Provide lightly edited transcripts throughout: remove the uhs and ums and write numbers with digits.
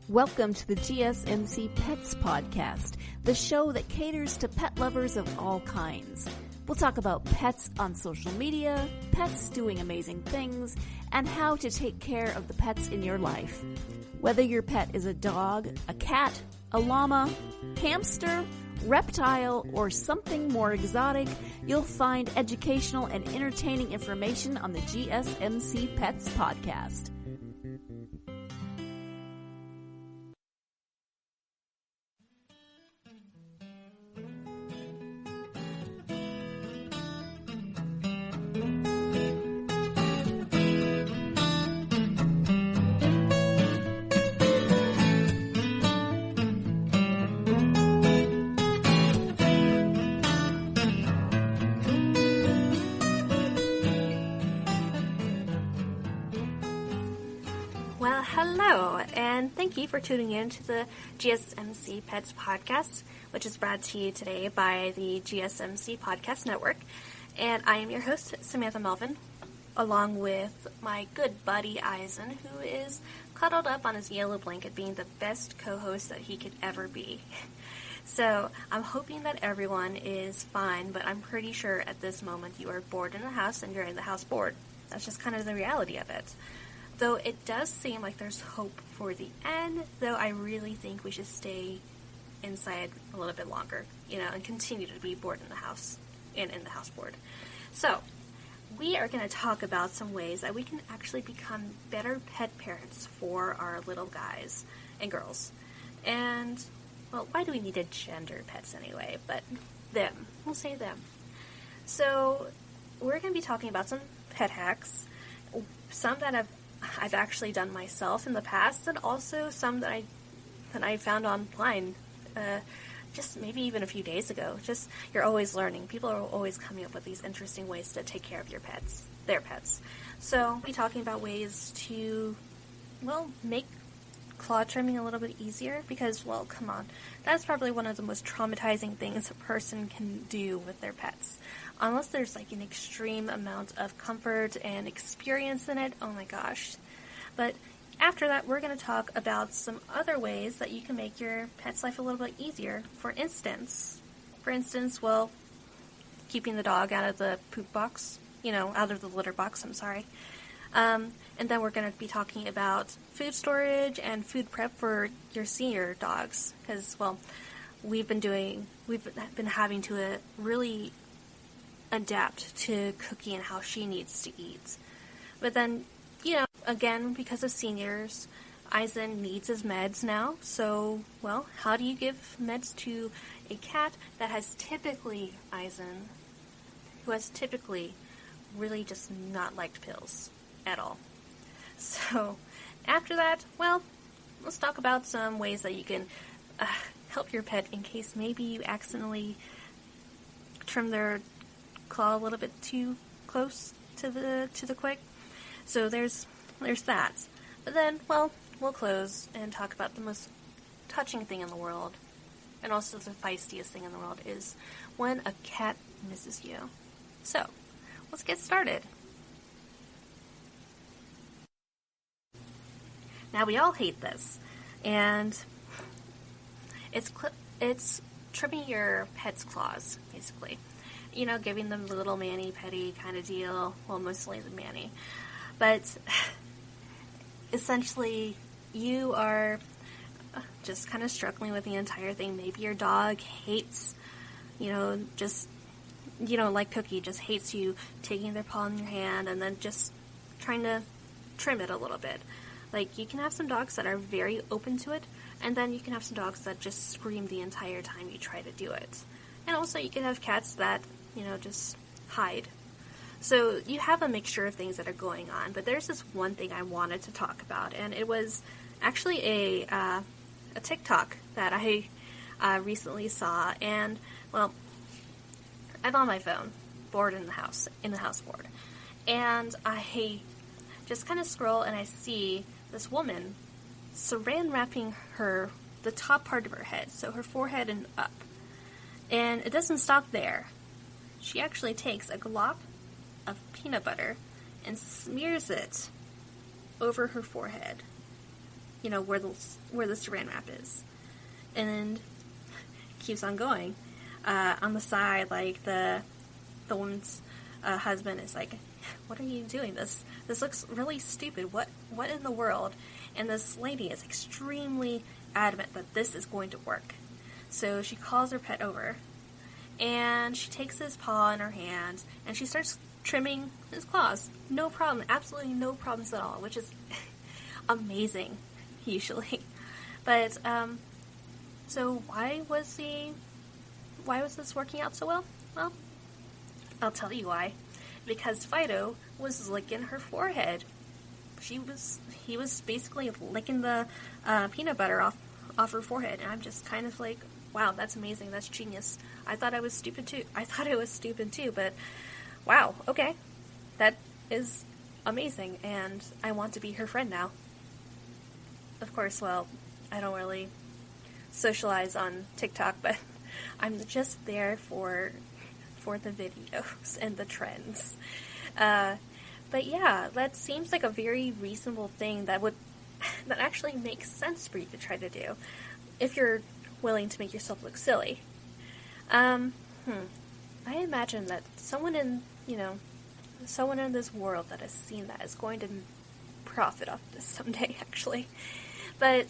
Welcome to the GSMC Pets Podcast, the show that caters to pet lovers of all kinds. We'll talk about pets on social media, pets doing amazing things, and how to take care of the pets in your life. Whether your pet is a dog, a cat, a llama, hamster, reptile, or something more exotic, you'll find educational and entertaining information on the GSMC Pets Podcast. Well, hello, and thank you for tuning in to the GSMC Pets Podcast, which is brought to you today by the GSMC Podcast Network. And I am your host, Samantha Melvin, along with my good buddy, Eisen, who is cuddled up on his yellow blanket being the best co-host that he could ever be. So, I'm hoping that everyone is fine, but I'm pretty sure at this moment you are bored in the house and you're in the house bored. That's just kind of the reality of it. Though it does seem like there's hope for the end, though I really think we should stay inside a little bit longer, and continue to be bored in the house, and in the house bored. So, we are going to talk about some ways that we can actually become better pet parents for our little guys and girls. And, well, why do we need to gender pets anyway? But them. We'll say them. So, we're going to be talking about some pet hacks, some that I've actually done myself in the past, and also some that I found online, just maybe even a few days ago. Just, you're always learning. People are always coming up with these interesting ways to take care of their pets. So, we'll be talking about ways to, make claw trimming a little bit easier, because, come on, that's probably one of the most traumatizing things a person can do with their pets. Unless there's an extreme amount of comfort and experience in it, oh my gosh. But after that, we're going to talk about some other ways that you can make your pet's life a little bit easier. For instance, keeping the dog out of the poop box, out of the litter box, I'm sorry. And then we're going to be talking about food storage and food prep for your senior dogs. Because, we've been having to really adapt to Cookie and how she needs to eat. But then, again, because of seniors, Eisen needs his meds now. So, how do you give meds to a cat that has typically, Eisen, who has typically really just not liked pills at all? So, after that, let's talk about some ways that you can help your pet in case maybe you accidentally trim their claw a little bit too close to the quick. So there's that. But then, we'll close and talk about the most touching thing in the world, and also the feistiest thing in the world, is when a cat misses you. So, let's get started. Now, we all hate this, and it's trimming your pet's claws, basically. Giving them the little mani-pedi kind of deal. Well, mostly the mani. But essentially, you are just kind of struggling with the entire thing. Maybe your dog hates, like Cookie, just hates you taking their paw in your hand and then just trying to trim it a little bit. You can have some dogs that are very open to it, and then you can have some dogs that just scream the entire time you try to do it. And also, you can have cats that just hide. So you have a mixture of things that are going on, but there's this one thing I wanted to talk about, and it was actually a TikTok that I recently saw, and, I'm on my phone, bored in the house bored, and I just kind of scroll, and I see this woman saran wrapping the top part of her head, so her forehead and up, and it doesn't stop there. She actually takes a glop of peanut butter and smears it over her forehead. where the saran wrap is. And keeps on going. On the side, like, the woman's husband is like, what are you doing? This looks really stupid. What in the world? And this lady is extremely adamant that this is going to work. So she calls her pet over, and she takes his paw in her hand, and she starts trimming his claws. No problem. Absolutely no problems at all, which is amazing, usually. But, so why was this working out so well? Well, I'll tell you why. Because Fido was licking her forehead. He was basically licking the peanut butter off her forehead, and I'm just kind of like, wow, that's amazing, that's genius. I thought it was stupid too, but wow, okay, that is amazing, and I want to be her friend now. Of course, well, I don't really socialize on TikTok, but I'm just there for the videos and the trends. But yeah, that seems like a very reasonable thing that actually makes sense for you to try to do if you're willing to make yourself look silly. I imagine that someone in this world that has seen that is going to profit off this someday, actually. But,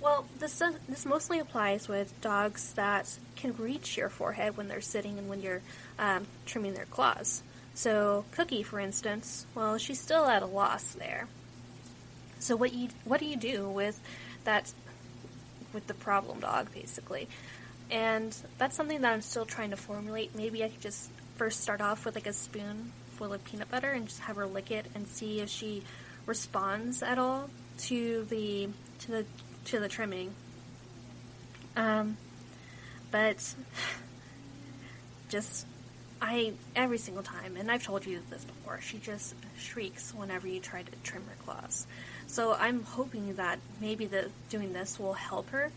well, this mostly applies with dogs that can reach your forehead when they're sitting and when you're trimming their claws. So, Cookie, for instance, well, she's still at a loss there. So what do you do with the problem dog, basically? And that's something that I'm still trying to formulate. Maybe I could just first start off with like a spoon full of peanut butter and just have her lick it and see if she responds at all to the trimming. But just every single time, and I've told you this before, she just shrieks whenever you try to trim her claws. So I'm hoping that maybe doing this will help her.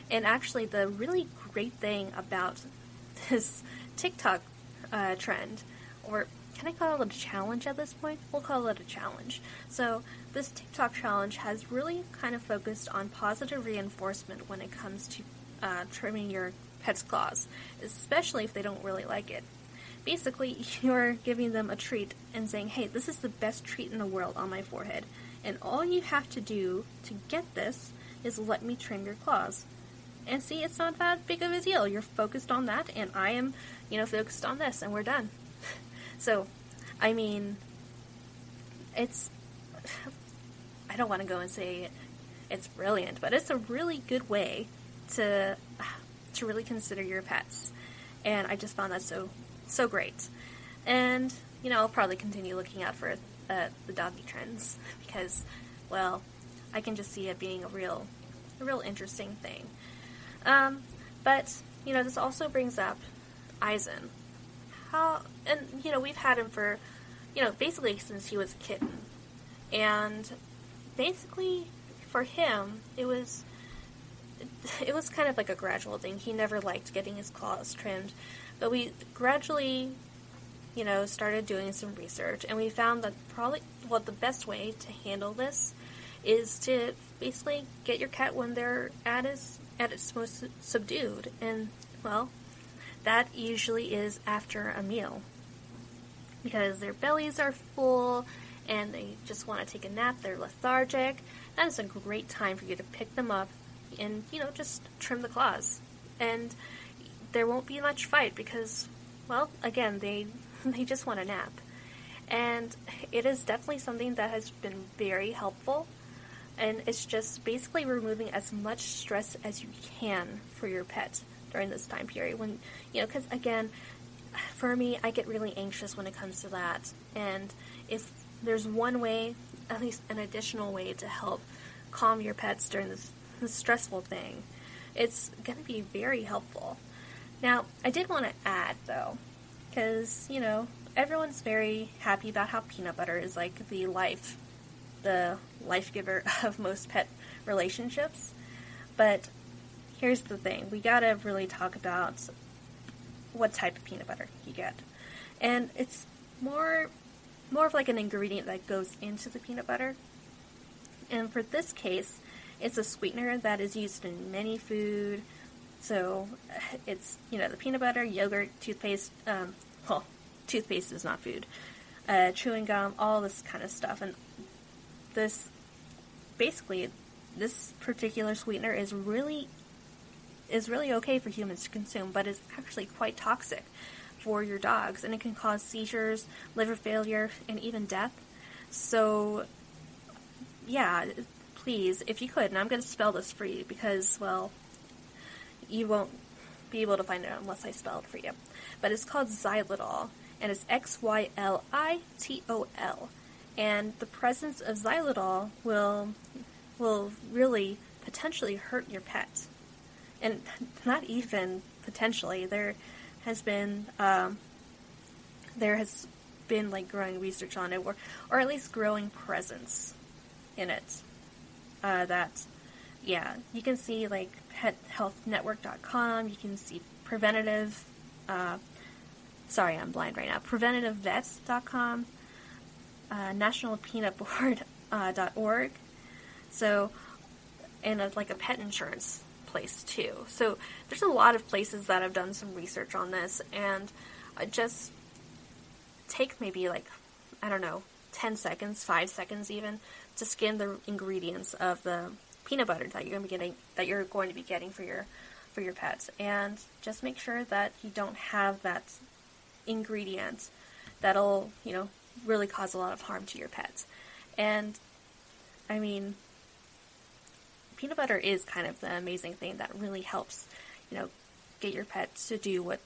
And actually, the really great thing about this TikTok trend, or can I call it a challenge at this point? We'll call it a challenge. So this TikTok challenge has really kind of focused on positive reinforcement when it comes to trimming your pet's claws, especially if they don't really like it. Basically, you're giving them a treat and saying, hey, this is the best treat in the world on my forehead, and all you have to do to get this is let me trim your claws. And see, it's not that big of a deal. You're focused on that, and I am, focused on this, and we're done. So, I mean, I don't want to go and say it's brilliant, but it's a really good way to really consider your pets. And I just found that so great. And, I'll probably continue looking out for the doggy trends because, well, I can just see it being a real interesting thing. But, this also brings up Eisen. We've had him for, basically since he was a kitten. And basically for him, it was kind of like a gradual thing. He never liked getting his claws trimmed. But we gradually, started doing some research, and we found that the best way to handle this is to basically get your cat when they're at its most subdued. And, well, that usually is after a meal. Because their bellies are full, and they just want to take a nap, they're lethargic. That is a great time for you to pick them up and, just trim the claws. And there won't be much fight because, well, again, they just want a nap. And it is definitely something that has been very helpful. And it's just basically removing as much stress as you can for your pet during this time period. When, because again, for me, I get really anxious when it comes to that. And if there's one way, at least an additional way to help calm your pets during this stressful thing, it's going to be very helpful. Now, I did want to add, though, because, everyone's very happy about how peanut butter is like the life giver of most pet relationships. But here's the thing. We gotta really talk about what type of peanut butter you get. And it's more of like an ingredient that goes into the peanut butter. And for this case, It's a sweetener that is used in many food. So it's, the peanut butter, yogurt, toothpaste, toothpaste is not food, chewing gum, all this kind of stuff. And this particular sweetener is really okay for humans to consume, but it's actually quite toxic for your dogs, and it can cause seizures, liver failure, and even death. So, yeah, please, if you could, and I'm going to spell this for you because, well, you won't be able to find it unless I spell it for you. But it's called xylitol, and it's Xylitol. And the presence of xylitol will really potentially hurt your pet. And not even potentially. There has been like growing research on it, or at least growing presence in it. You can see like pethealthnetwork.com. You can see preventative. Sorry, I'm blind right now. Preventativevets.com. nationalpeanutboard.org. So, and like a pet insurance place too. So there's a lot of places that have done some research on this, and just take maybe 10 seconds, 5 seconds even, to scan the ingredients of the peanut butter that you're going to be getting for your pets, and just make sure that you don't have that ingredient that'll really cause a lot of harm to your pets. And I mean, peanut butter is kind of the amazing thing that really helps, get your pets to do what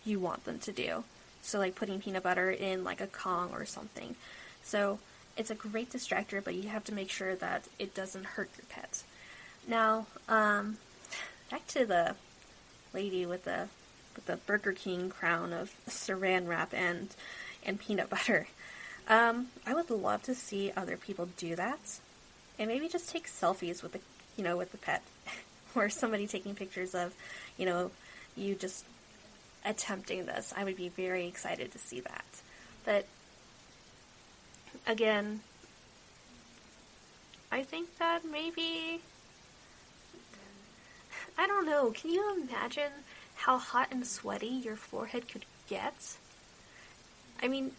you want them to do. So like putting peanut butter in like a Kong or something. So it's a great distractor, but you have to make sure that it doesn't hurt your pets. Now, back to the lady with the Burger King crown of saran wrap and peanut butter. I would love to see other people do that, and maybe just take selfies with the pet, or somebody taking pictures of, you just attempting this. I would be very excited to see that. But again, I think that maybe, I don't know, can you imagine how hot and sweaty your forehead could get? I mean,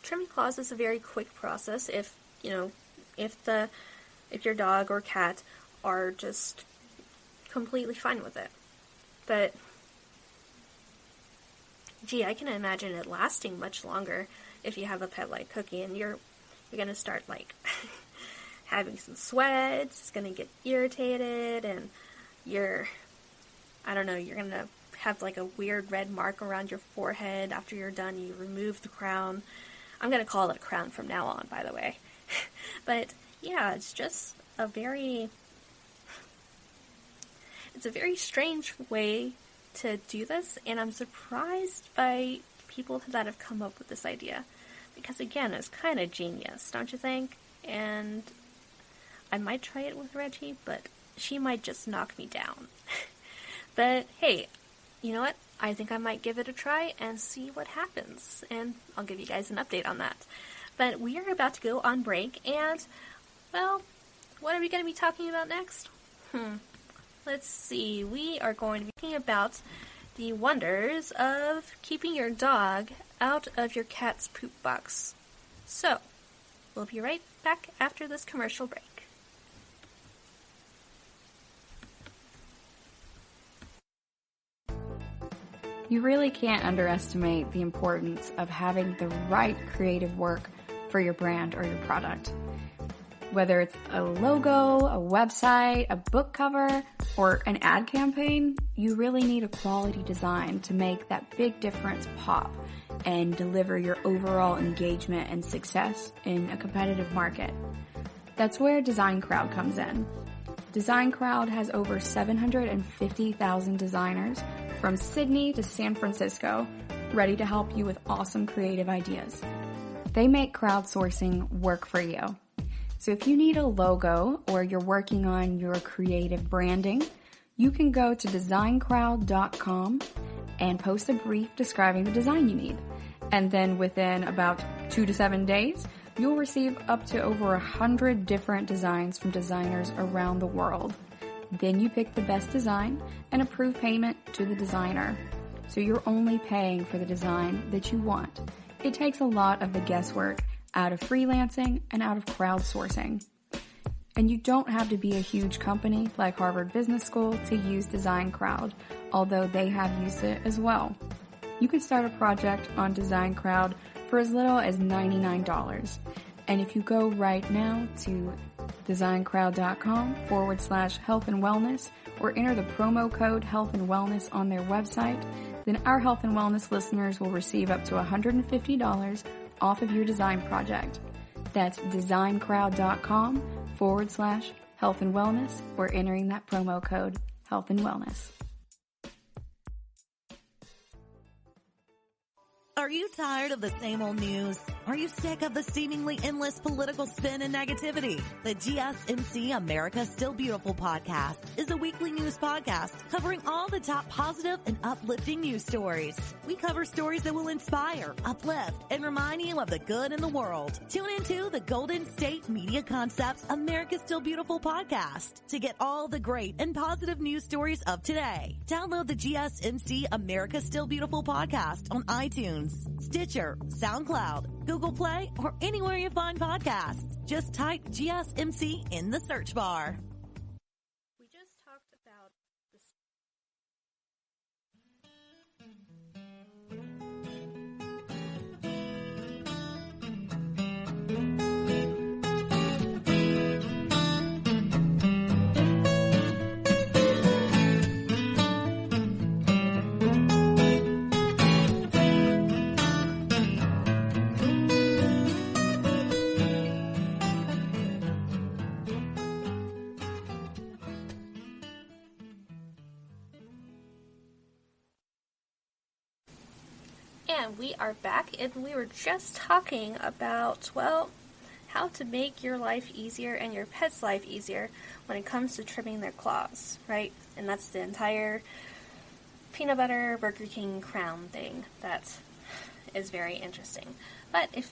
trimming claws is a very quick process if your dog or cat are just completely fine with it. But gee, I can imagine it lasting much longer if you have a pet like Cookie, and you're gonna start like having some sweats. It's gonna get irritated, and you're gonna have like a weird red mark around your forehead after you're done. You remove the crown. I'm gonna call it a crown from now on, by the way. But yeah, it's just a very strange way to do this, and I'm surprised by people that have come up with this idea, because again, it's kind of genius, don't you think? And I might try it with Reggie, but she might just knock me down. But hey, you know what? I think I might give it a try and see what happens, and I'll give you guys an update on that. But we are about to go on break, and well, what are we going to be talking about next? Let's see. We are going to be talking about the wonders of keeping your dog out of your cat's poop box. So, we'll be right back after this commercial break. You really can't underestimate the importance of having the right creative work for your brand or your product. Whether it's a logo, a website, a book cover, or an ad campaign, you really need a quality design to make that big difference pop and deliver your overall engagement and success in a competitive market. That's where Design Crowd comes in. Design Crowd has over 750,000 designers from Sydney to San Francisco ready to help you with awesome creative ideas. They make crowdsourcing work for you. So if you need a logo or you're working on your creative branding, you can go to designcrowd.com and post a brief describing the design you need. And then within about 2 to 7 days, you'll receive up to over 100 different designs from designers around the world. Then you pick the best design and approve payment to the designer. So you're only paying for the design that you want. It takes a lot of the guesswork out of freelancing and out of crowdsourcing. And you don't have to be a huge company like Harvard Business School to use Design Crowd, although they have used it as well. You can start a project on Design Crowd for as little as $99. And if you go right now to designcrowd.com/health and wellness or enter the promo code health and wellness on their website, then our health and wellness listeners will receive up to $150 off of your design project. That's designcrowd.com/health and wellness or entering that promo code health and wellness. Are you tired of the same old news? Are you sick of the seemingly endless political spin and negativity? The GSMC America Still Beautiful podcast is a weekly news podcast covering all the top positive and uplifting news stories. We cover stories that will inspire, uplift, and remind you of the good in the world. Tune into the Golden State Media Concepts America Still Beautiful podcast to get all the great and positive news stories of today. Download the GSMC America Still Beautiful podcast on iTunes, Stitcher, SoundCloud, Google Play, or anywhere you find podcasts. Just type GSMC in the search bar. We just talked about this. And we are back, and we were just talking about, well, how to make your life easier and your pet's life easier when it comes to trimming their claws, right? And that's the entire peanut butter Burger King crown thing. That is very interesting. But if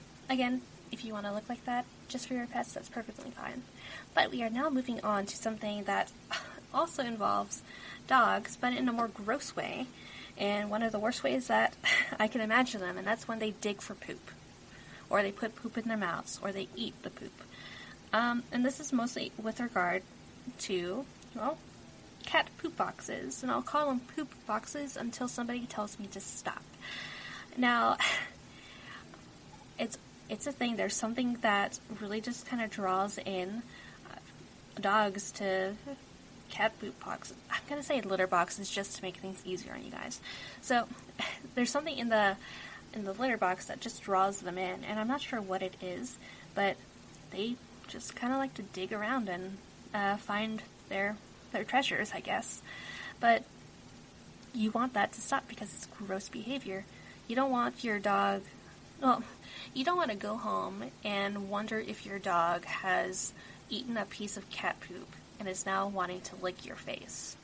you want to look like that just for your pets, that's perfectly fine. But we are now moving on to something that also involves dogs, but in a more gross way. And one of the worst ways that I can imagine them, and that's when they dig for poop. Or they put poop in their mouths, or they eat the poop. And this is mostly with regard to, well, cat poop boxes. And I'll call them poop boxes until somebody tells me to stop. Now, it's a thing. There's something that really just kind of draws in dogs to cat poop boxes. I'm going to say litter boxes just to make things easier on you guys. So there's something in the litter box that just draws them in, and I'm not sure what it is, but they just kind of like to dig around and find their treasures, I guess. But you want that to stop because it's gross behavior. You don't want your dog, you don't want to go home and wonder if your dog has eaten a piece of cat poop and is now wanting to lick your face.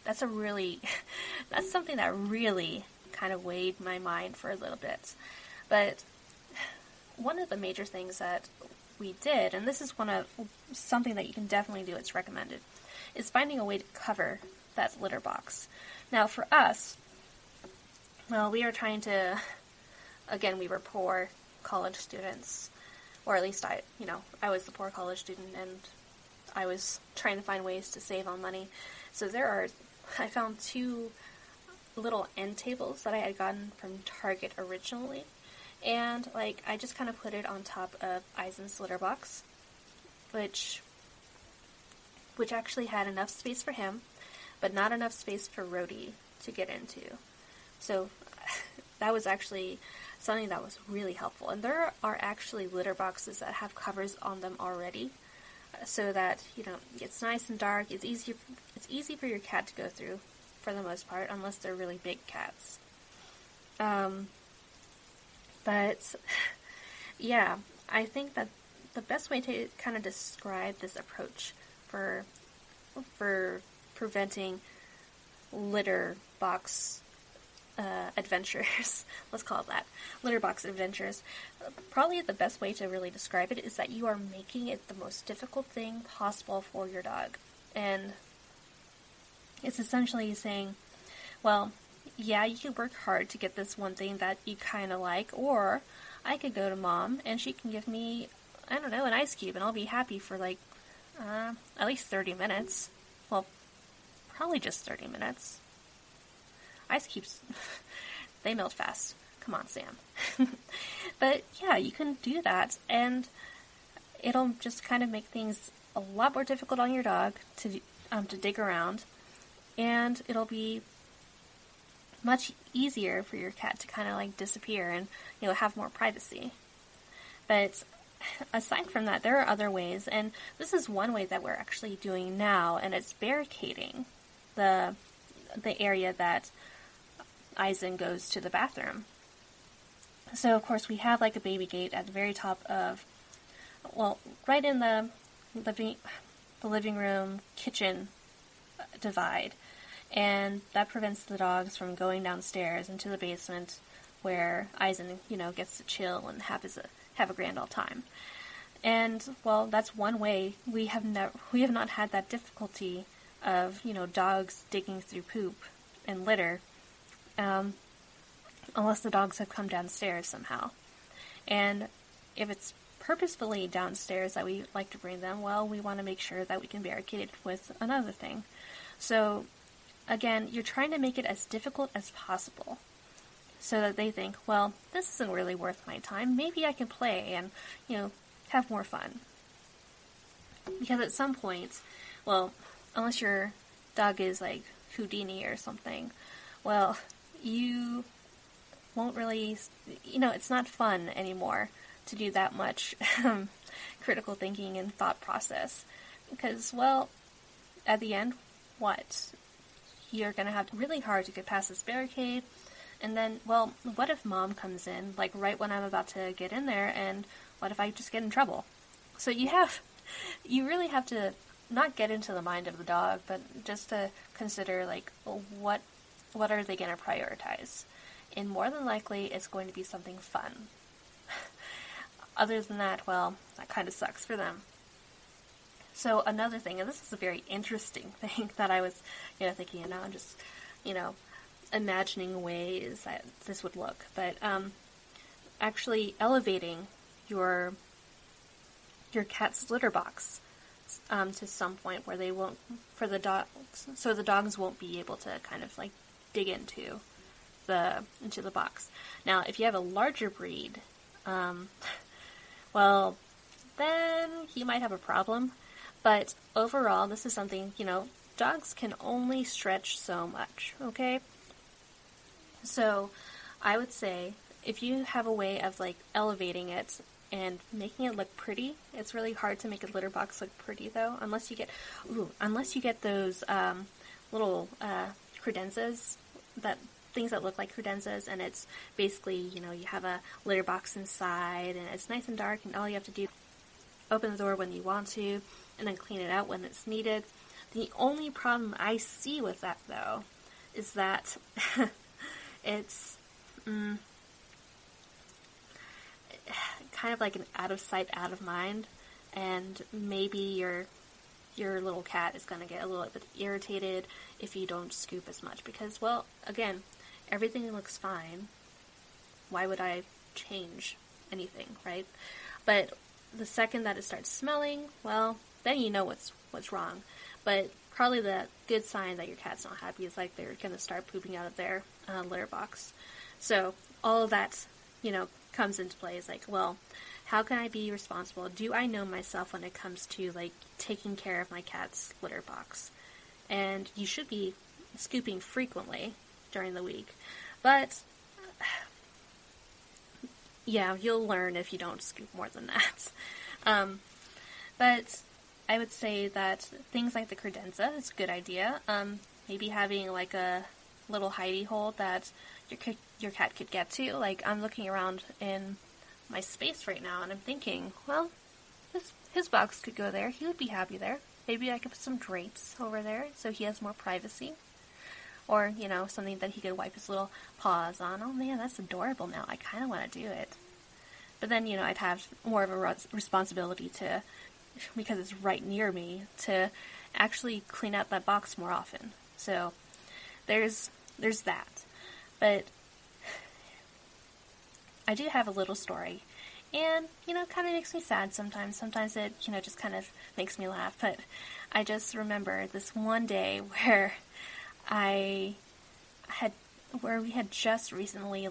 That's something that really kind of weighed my mind for a little bit. But one of the major things that we did, and this is something that you can definitely do, it's recommended, is finding a way to cover that litter box. Now for us, well, we are trying to, again, we were poor college students, or at least I was the poor college student, and I was trying to find ways to save on money. So I found 2 little end tables that I had gotten from Target originally. And, I just kind of put it on top of Eisen's litter box, which actually had enough space for him, but not enough space for Rhodey to get into. So that was actually something that was really helpful. And there are actually litter boxes that have covers on them already, so that, it's nice and dark. It's easy for your cat to go through, for the most part, unless they're really big cats. But, yeah, I think that the best way to kind of describe this approach for preventing litter box adventures, let's call it that, litter box adventures, probably the best way to really describe it is that you are making it the most difficult thing possible for your dog. And it's essentially saying, well, yeah, you could work hard to get this one thing that you kind of like, or I could go to Mom and she can give me, I don't know, an ice cube, and I'll be happy for like at least 30 minutes. Well, probably just 30 minutes. Ice cubes, they melt fast. Come on, Sam. But yeah, you can do that, and it'll just kind of make things a lot more difficult on your dog to dig around, and it'll be much easier for your cat to kind of like disappear and, you know, have more privacy. But aside from that, there are other ways, and this is one way that we're actually doing now, and it's barricading the area that Eisen goes to the bathroom. So of course we have like a baby gate at the very top of, well, right in the living room kitchen divide, and that prevents the dogs from going downstairs into the basement where Eisen, you know, gets to chill and have a grand old time. And well, that's one way. We have not had that difficulty of, you know, dogs digging through poop and litter, unless the dogs have come downstairs somehow. And if it's purposefully downstairs that we like to bring them, well, we want to make sure that we can barricade it with another thing. So again, you're trying to make it as difficult as possible so that they think, well, this isn't really worth my time. Maybe I can play and, you know, have more fun. Because at some point, well, unless your dog is like Houdini or something, well, you won't really, you know, it's not fun anymore to do that much critical thinking and thought process. Because, well, at the end, what? You're going to have really hard to get past this barricade, and then, well, what if Mom comes in, like, right when I'm about to get in there, and what if I just get in trouble? So you really have to not get into the mind of the dog, but just to consider, like, what are they going to prioritize? And more than likely, it's going to be something fun. Other than that, well, that kind of sucks for them. So another thing, and this is a very interesting thing that I was, you know, thinking, and now I'm just, you know, imagining ways that this would look, but actually elevating your cat's litter box to some point where they won't, for the dogs, so the dogs won't be able to kind of like dig into the box. Now, if you have a larger breed, well, then he might have a problem. But overall, this is something, you know, dogs can only stretch so much, okay? So I would say if you have a way of like elevating it and making it look pretty, it's really hard to make a litter box look pretty though, unless you get those little credenzas, things that look like credenzas, and it's basically, you know, you have a litter box inside and it's nice and dark, and all you have to do is open the door when you want to and then clean it out when it's needed. The only problem I see with that though is that it's kind of like an out of sight, out of mind, and maybe your little cat is going to get a little bit irritated if you don't scoop as much, because, well, again, everything looks fine. Why would I change anything, right? But the second that it starts smelling, well, then you know what's wrong. But probably the good sign that your cat's not happy is like they're going to start pooping out of their litter box. So all of that, you know, comes into play. Is like, well, how can I be responsible? Do I know myself when it comes to like taking care of my cat's litter box? And you should be scooping frequently during the week. But yeah, you'll learn if you don't scoop more than that. But I would say that things like the credenza is a good idea. Maybe having like a little hidey hole that your cat could get to. Like, I'm looking around in my space right now, and I'm thinking, well, his box could go there. He would be happy there. Maybe I could put some drapes over there so he has more privacy. Or, something that he could wipe his little paws on. Oh man, that's adorable now. I kind of want to do it. But then, I'd have more of a responsibility to, because it's right near me, to actually clean out that box more often. So there's that. But I do have a little story. And, kind of makes me sad sometimes. Sometimes it, just kind of makes me laugh. But I just remember this one day where we had just recently,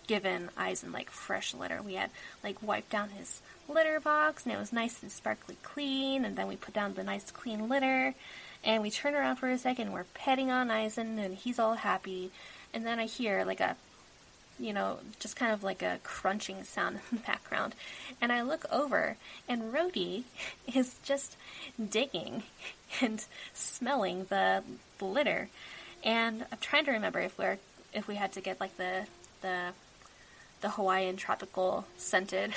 given Eisen, fresh litter. We had, wiped down his litter box, and it was nice and sparkly clean, and then we put down the nice clean litter, and we turn around for a second, and we're petting on Eisen, and he's all happy, and then I hear, just kind of like a crunching sound in the background, and I look over, and Rhodey is just digging and smelling the litter, and I'm trying to remember if we had to get, the Hawaiian tropical scented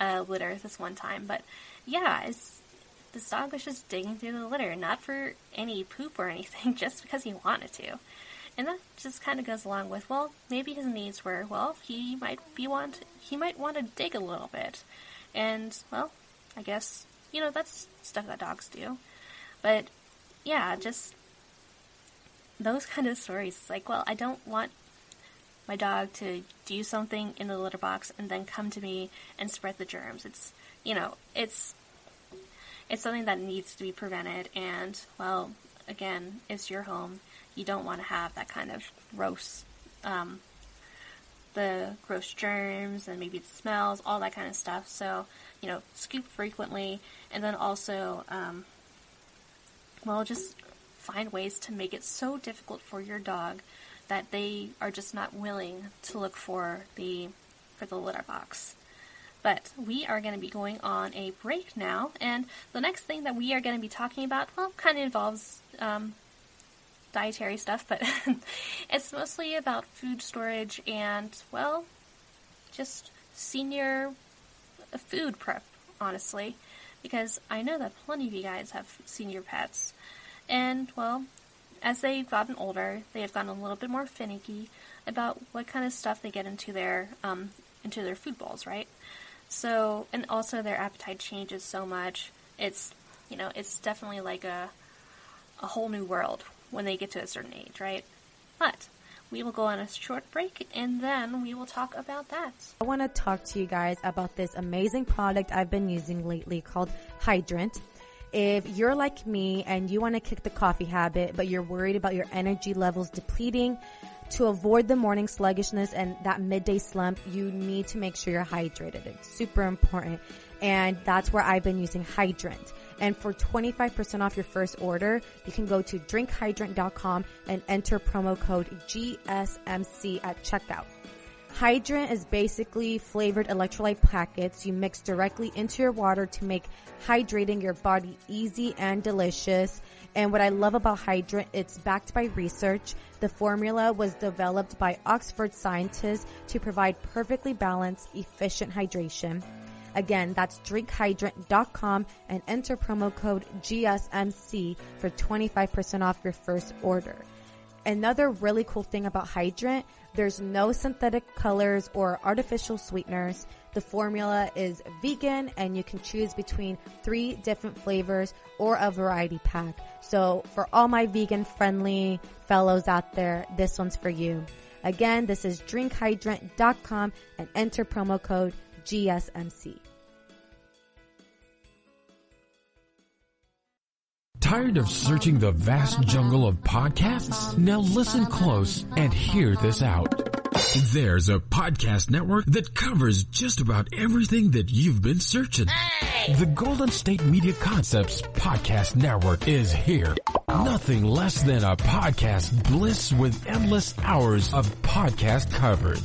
litter this one time. But yeah, this dog was just digging through the litter, not for any poop or anything, just because he wanted to. And that just kind of goes along with, well, maybe his needs were, he might want to dig a little bit. And, well, I guess, that's stuff that dogs do. But yeah, just those kind of stories. It's I don't want my dog to do something in the litter box and then come to me and spread the germs. It's, it's something that needs to be prevented, and, well, again, it's your home. You don't want to have that kind of gross, the gross germs, and maybe the smells, all that kind of stuff. So, scoop frequently, and then also, just find ways to make it so difficult for your dog that they are just not willing to look for the litter box. But we are going to be going on a break now, and the next thing that we are going to be talking about, kind of involves dietary stuff, but it's mostly about food storage and, just senior food prep, honestly, because I know that plenty of you guys have senior pets, and, as they've gotten older, they have gotten a little bit more finicky about what kind of stuff they get into their food bowls, right? So, and also their appetite changes so much. It's, it's definitely like a whole new world when they get to a certain age, right? But we will go on a short break, and then we will talk about that. I want to talk to you guys about this amazing product I've been using lately called Hydrant. If you're like me and you want to kick the coffee habit, but you're worried about your energy levels depleting, to avoid the morning sluggishness and that midday slump, you need to make sure you're hydrated. It's super important. And that's where I've been using Hydrant. And for 25% off your first order, you can go to drinkhydrant.com and enter promo code GSMC at checkout. Hydrant is basically flavored electrolyte packets you mix directly into your water to make hydrating your body easy and delicious. And what I love about Hydrant, it's backed by research. The formula was developed by Oxford scientists to provide perfectly balanced, efficient hydration. Again, that's drinkhydrant.com and enter promo code GSMC for 25% off your first order. Another really cool thing about Hydrant, there's no synthetic colors or artificial sweeteners. The formula is vegan, and you can choose between 3 different flavors or a variety pack. So for all my vegan-friendly fellows out there, this one's for you. Again, this is drinkhydrant.com and enter promo code GSMC. Tired of searching the vast jungle of podcasts? Now listen close and hear this out. There's a podcast network that covers just about everything that you've been searching. Hey! The Golden State Media Concepts Podcast Network is here. Nothing less than a podcast bliss with endless hours of podcast coverage.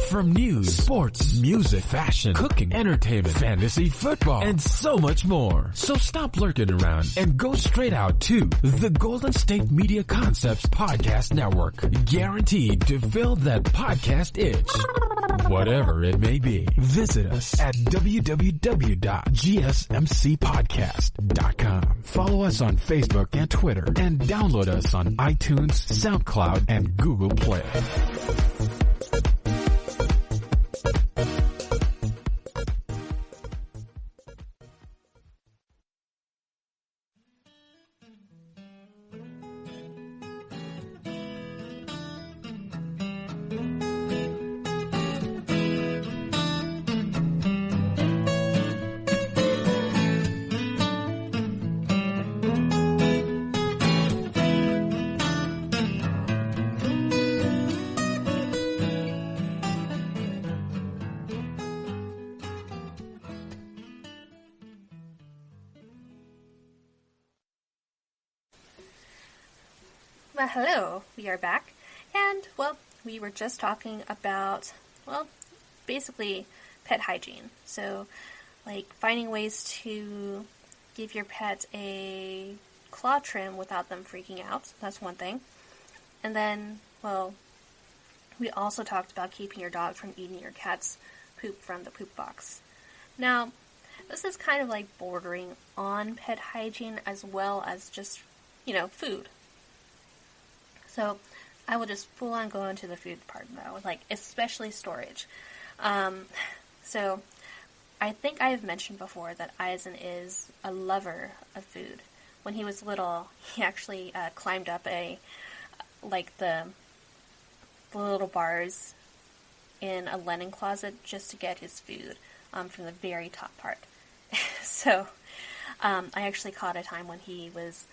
From news, sports, music, fashion, cooking, entertainment, fantasy, football, and so much more. So stop lurking around and go straight out to the Golden State Media Concepts Podcast Network. Guaranteed to fill that podcast itch. Whatever it may be. Visit us at www.gsmcpodcast.com. Follow us on Facebook and Twitter, and download us on iTunes, SoundCloud, and Google Play. Well, hello, we are back, and, well, we were just talking about, well, basically pet hygiene. So, like, finding ways to give your pet a claw trim without them freaking out. That's one thing. And then, well, we also talked about keeping your dog from eating your cat's poop from the poop box. Now, this is kind of like bordering on pet hygiene as well as just, food. So I will just full on go into the food part now, like especially storage. So I think I have mentioned before that Eisen is a lover of food. When he was little, he actually climbed up the little bars in a linen closet just to get his food from the very top part. So I actually caught a time when he was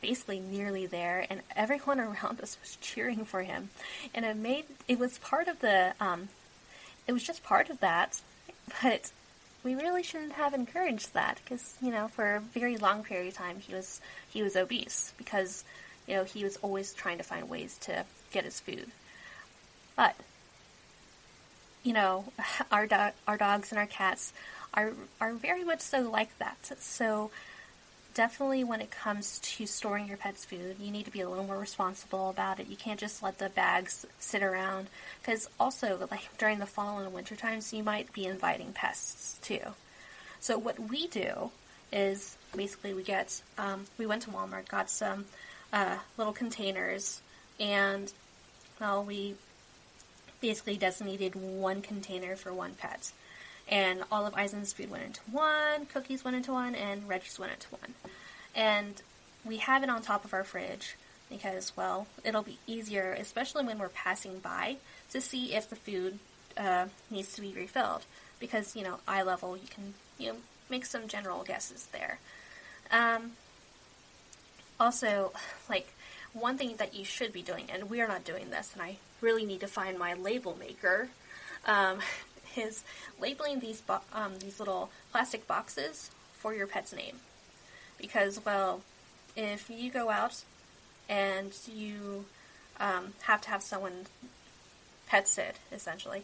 basically nearly there, and everyone around us was cheering for him, and it was part of the it was just part of that, but we really shouldn't have encouraged that, because for a very long period of time he was obese, because he was always trying to find ways to get his food. But our dogs and our cats are very much so like that. So definitely when it comes to storing your pet's food, you need to be a little more responsible about it. You can't just let the bags sit around, because also, like, during the fall and winter times, you might be inviting pests too. So what we do is basically we went to Walmart, got some little containers, and we basically designated one container for one pet. And all of Eisen's food went into one, Cookie's went into one, and Reggie's went into one. And we have it on top of our fridge because, well, it'll be easier, especially when we're passing by, to see if the food needs to be refilled. Because, eye level, you can, make some general guesses there. Also, like, one thing that you should be doing, and we're not doing this, and I really need to find my label maker, is labeling these little plastic boxes for your pet's name. Because, well, if you go out and you have to have someone pet sit, essentially,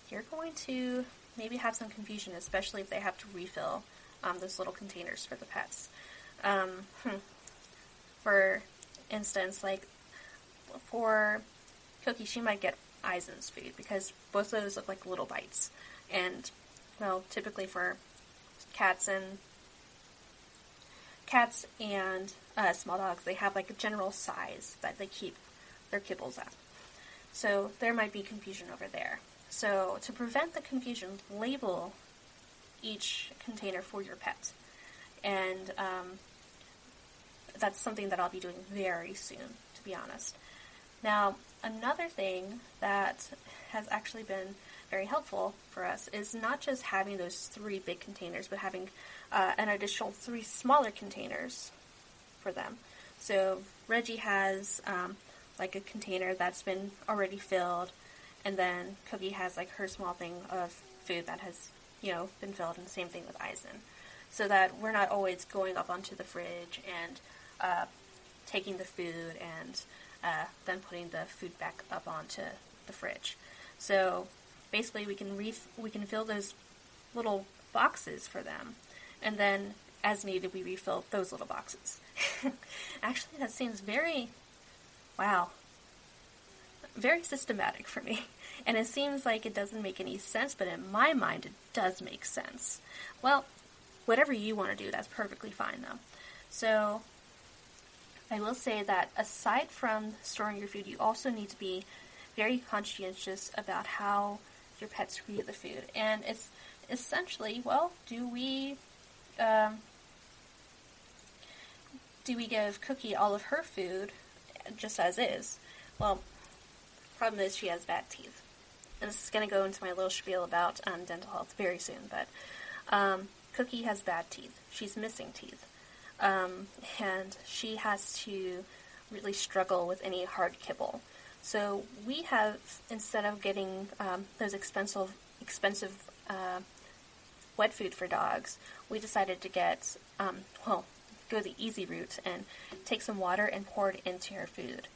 you're going to maybe have some confusion, especially if they have to refill those little containers for the pets. For instance, like, for Cookie, she might get Eisen's food, because both of those look like little bites. And, well, typically for cats and small dogs, they have like a general size that they keep their kibbles at. So there might be confusion over there. So to prevent the confusion, label each container for your pet. And that's something that I'll be doing very soon, to be honest. Now, another thing that has actually been very helpful for us is not just having those 3 big containers, but having an additional 3 smaller containers for them. So Reggie has like a container that's been already filled, and then Cookie has like her small thing of food that has, been filled, and the same thing with Eisen. So that we're not always going up onto the fridge and taking the food and then putting the food back up onto the fridge. So basically we can fill those little boxes for them, and then as needed we refill those little boxes. Actually, that seems very systematic for me. And it seems like it doesn't make any sense, but in my mind it does make sense. Well, whatever you want to do, that's perfectly fine though. So I will say that aside from storing your food, you also need to be very conscientious about how your pets eat the food. And it's essentially, well, do we give Cookie all of her food just as is? Well, problem is she has bad teeth. And this is going to go into my little spiel about dental health very soon, but Cookie has bad teeth. She's missing teeth. And she has to really struggle with any hard kibble. So we have, instead of getting those expensive wet food for dogs, we decided to get, go the easy route and take some water and pour it into her food.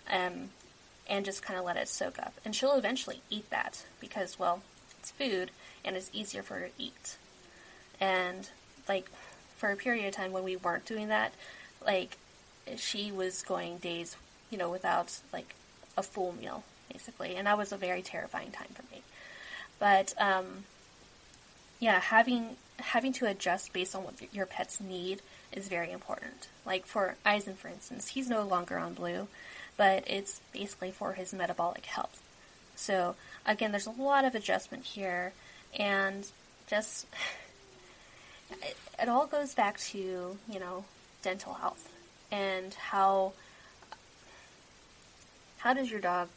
And just kind of let it soak up. And she'll eventually eat that because, well, it's food and it's easier for her to eat. And, like, for a period of time when we weren't doing that, like, she was going days, without, like, a full meal, basically. And that was a very terrifying time for me. But, having to adjust based on what your pets need is very important. Like, for Eisen, for instance, he's no longer on Blue, but it's basically for his metabolic health. So, again, there's a lot of adjustment here, and just, it all goes back to, dental health, and how is your dog's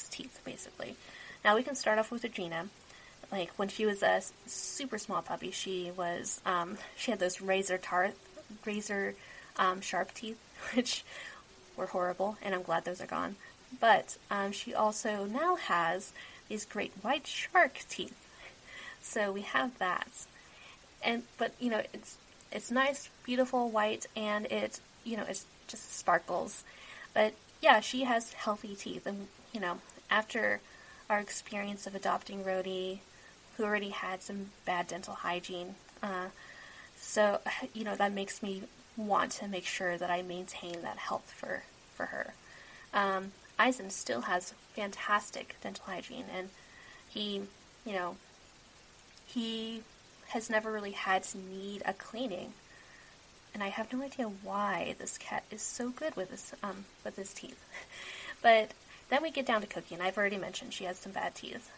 teeth, basically. Now, we can start off with Regina. Like, when she was a super small puppy, she had those razor sharp teeth, which were horrible, and I'm glad those are gone. But she also now has these great white shark teeth. So we have that. But it's nice, beautiful white, and it just sparkles. But yeah, she has healthy teeth, and after our experience of adopting Rhodey, who already had some bad dental hygiene, so that makes me want to make sure that I maintain that health for her. Eisen still has fantastic dental hygiene, and he has never really had to need a cleaning, and I have no idea why this cat is so good with his teeth. But then we get down to Cookie, and I've already mentioned she has some bad teeth.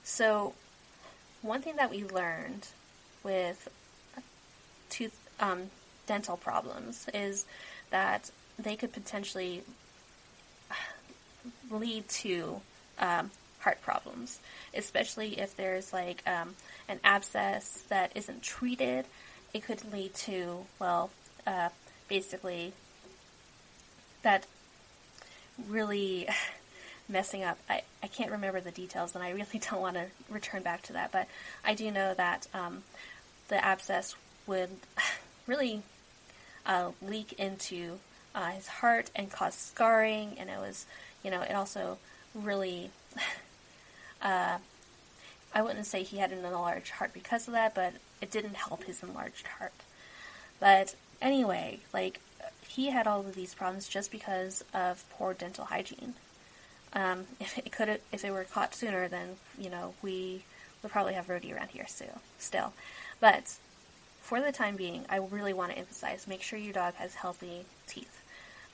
So one thing that we learned with dental problems is that they could potentially lead to heart problems, especially if there's like an abscess that isn't treated. It could lead to, basically that really messing up. I can't remember the details, and I really don't want to return back to that, but I do know that the abscess would really leak into his heart and cause scarring, and it was, it also really, I wouldn't say he had an enlarged heart because of that, but it didn't help his enlarged heart. But anyway, he had all of these problems just because of poor dental hygiene. If it were caught sooner, then, we would probably have Rhodey around here still. But for the time being, I really want to emphasize, make sure your dog has healthy teeth.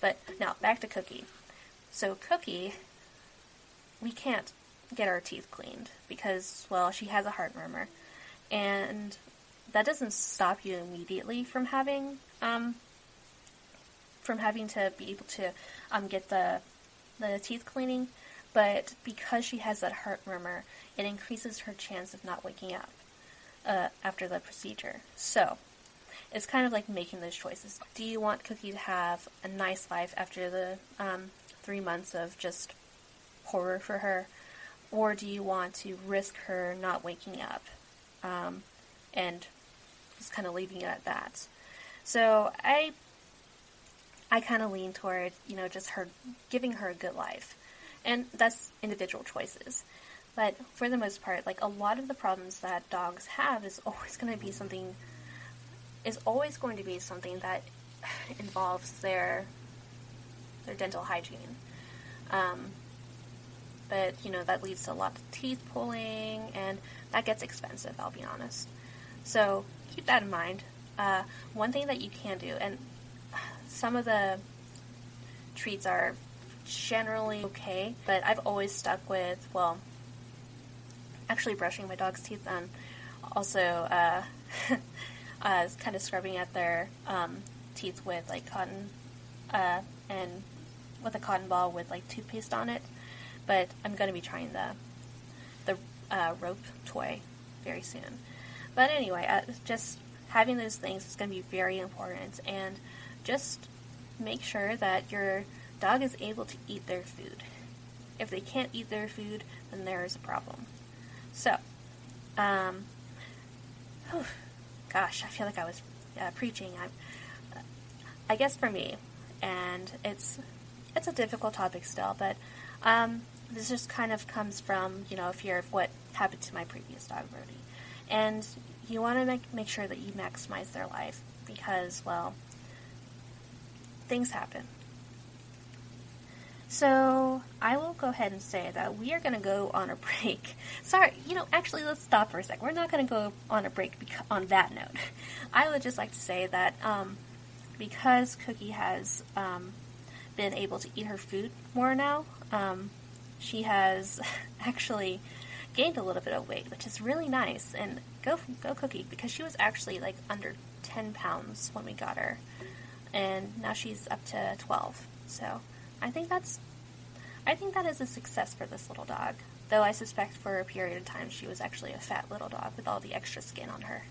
But now, back to Cookie. So Cookie, we can't get our teeth cleaned because, she has a heart murmur. And that doesn't stop you immediately from having to be able to get the teeth cleaning, but because she has that heart murmur, it increases her chance of not waking up after the procedure. So it's kind of like making those choices. Do you want Cookie to have a nice life after the 3 months of just horror for her, or do you want to risk her not waking up and just kind of leaving it at that? So I kind of lean toward, just her, giving her a good life. And that's individual choices. But for the most part, like, a lot of the problems that dogs have is always going to be something that involves their dental hygiene. But, that leads to a lot of teeth pulling, and that gets expensive, I'll be honest. So keep that in mind. One thing that you can do, and some of the treats are generally okay, but I've always stuck with, actually brushing my dog's teeth, and also kind of scrubbing at their teeth with like cotton, and with a cotton ball with like toothpaste on it. But I'm going to be trying the rope toy very soon. But anyway, just having those things is going to be very important, and just make sure that your dog is able to eat their food. If they can't eat their food, then there is a problem. So, gosh, I feel like I was preaching. I guess for me, and it's a difficult topic still, but this just kind of comes from, fear of what happened to my previous dog, Brody. And you want to make sure that you maximize their life because, things happen. So I will go ahead and say that we are going to go on a break. Sorry, actually, let's stop for a sec. We're not going to go on a break on that note. I would just like to say that because Cookie has been able to eat her food more now, she has actually gained a little bit of weight, which is really nice. And go Cookie, because she was actually like under 10 pounds when we got her, and now she's up to 12. So I think that is a success for this little dog. Though I suspect for a period of time she was actually a fat little dog with all the extra skin on her.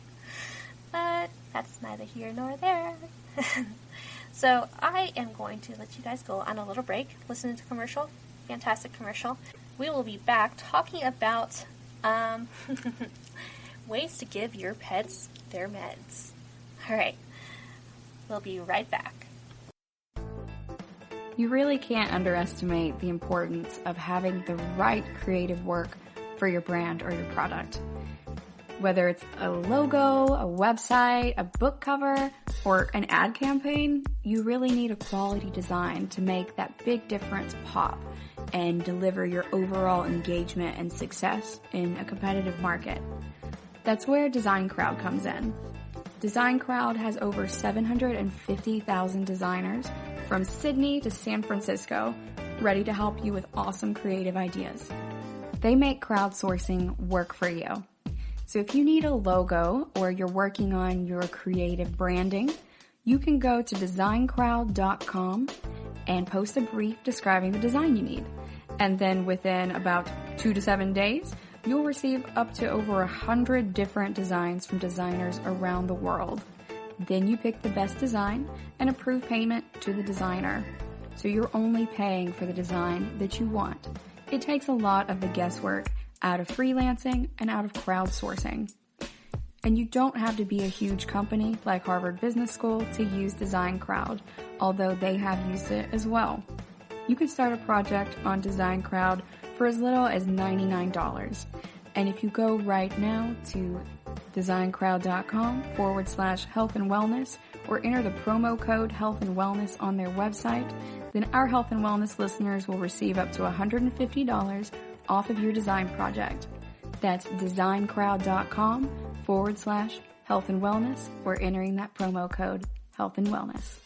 But that's neither here nor there. So I am going to let you guys go on a little break, listen to commercial. Fantastic commercial. We will be back talking about ways to give your pets their meds. Alright, we'll be right back. You really can't underestimate the importance of having the right creative work for your brand or your product. Whether it's a logo, a website, a book cover, or an ad campaign, you really need a quality design to make that big difference pop and deliver your overall engagement and success in a competitive market. That's where Design Crowd comes in. Design Crowd has over 750,000 designers from Sydney to San Francisco ready to help you with awesome creative ideas. They make crowdsourcing work for you. So if you need a logo or you're working on your creative branding, you can go to designcrowd.com and post a brief describing the design you need. And then within about 2 to 7 days, you'll receive up to over 100 different designs from designers around the world. Then you pick the best design and approve payment to the designer. So you're only paying for the design that you want. It takes a lot of the guesswork out of freelancing and out of crowdsourcing. And you don't have to be a huge company like Harvard Business School to use Design Crowd, although they have used it as well. You can start a project on Design Crowd for as little as $99. And if you go right now to designcrowd.com/health and wellness or enter the promo code health and wellness on their website, then our health and wellness listeners will receive up to $150 off of your design project. That's designcrowd.com/health and wellness or entering that promo code health and wellness.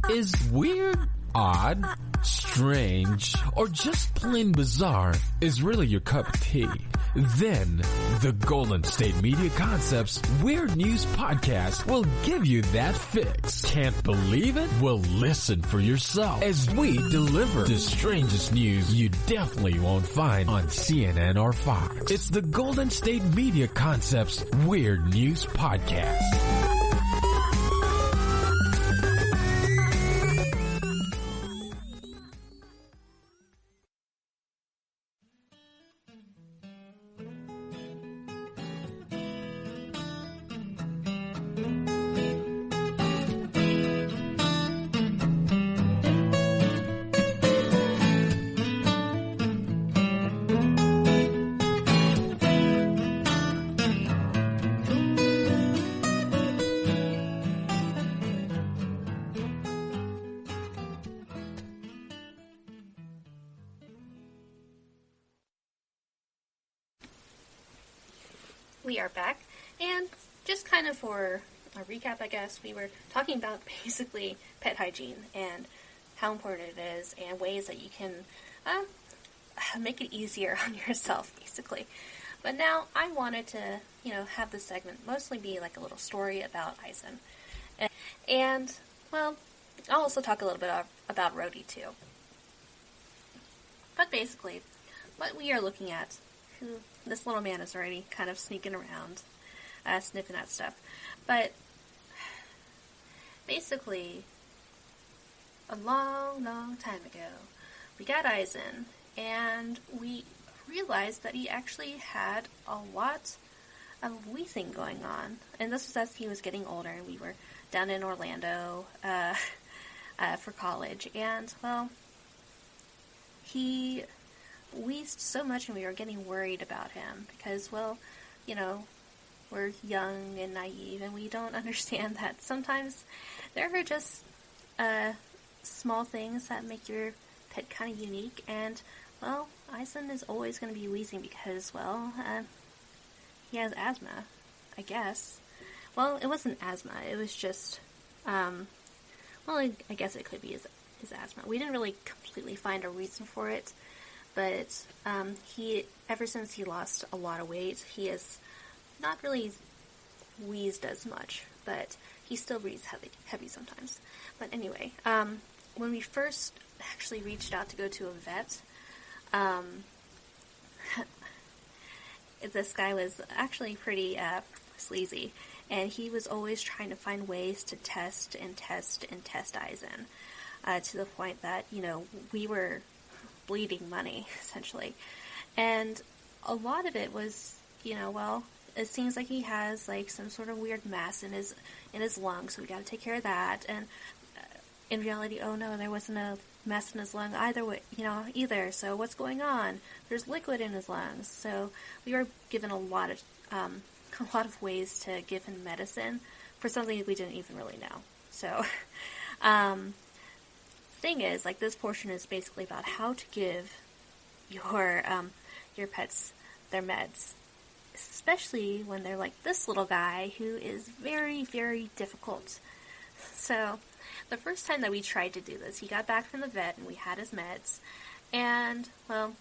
Is weird, odd, strange, or just plain bizarre is really your cup of tea? Then, the Golden State Media Concepts Weird News Podcast will give you that fix. Can't believe it? Well, listen for yourself as we deliver the strangest news you definitely won't find on CNN or Fox. It's the Golden State Media Concepts Weird News Podcast. We are back, and just kind of for a recap, I guess, we were talking about basically pet hygiene and how important it is and ways that you can make it easier on yourself, basically. But now I wanted to, have this segment mostly be like a little story about Eisen. And, well, I'll also talk a little bit about Rhodey, too. But basically, what we are looking at, this little man is already kind of sneaking around, sniffing at stuff. But basically, a long, long time ago, we got Eisen, and we realized that he actually had a lot of wheezing going on. And this was as he was getting older, and we were down in Orlando for college. And, well, he wheezed so much, and we were getting worried about him because, well, we're young and naive, and we don't understand that sometimes there are just small things that make your pet kind of unique. And, well, Eisen is always going to be wheezing because, well, he has asthma, I guess. Well, it wasn't asthma. It was just, I guess it could be his asthma. We didn't really completely find a reason for it, but ever since he lost a lot of weight, he has not really wheezed as much, but he still breathes heavy sometimes. But anyway, when we first actually reached out to go to a vet, this guy was actually pretty sleazy, and he was always trying to find ways to test Eisen, to the point that, we were bleeding money, essentially. And a lot of it was, it seems like he has, like, some sort of weird mass in his lungs, so we gotta take care of that. And in reality, oh no, there wasn't a mass in his lung either, so what's going on? There's liquid in his lungs. So we were given a lot of ways to give him medicine for something we didn't even really know. So, thing is, like, this portion is basically about how to give your pets their meds, especially when they're like this little guy who is very, very difficult. So, the first time that we tried to do this, he got back from the vet and we had his meds, and, well,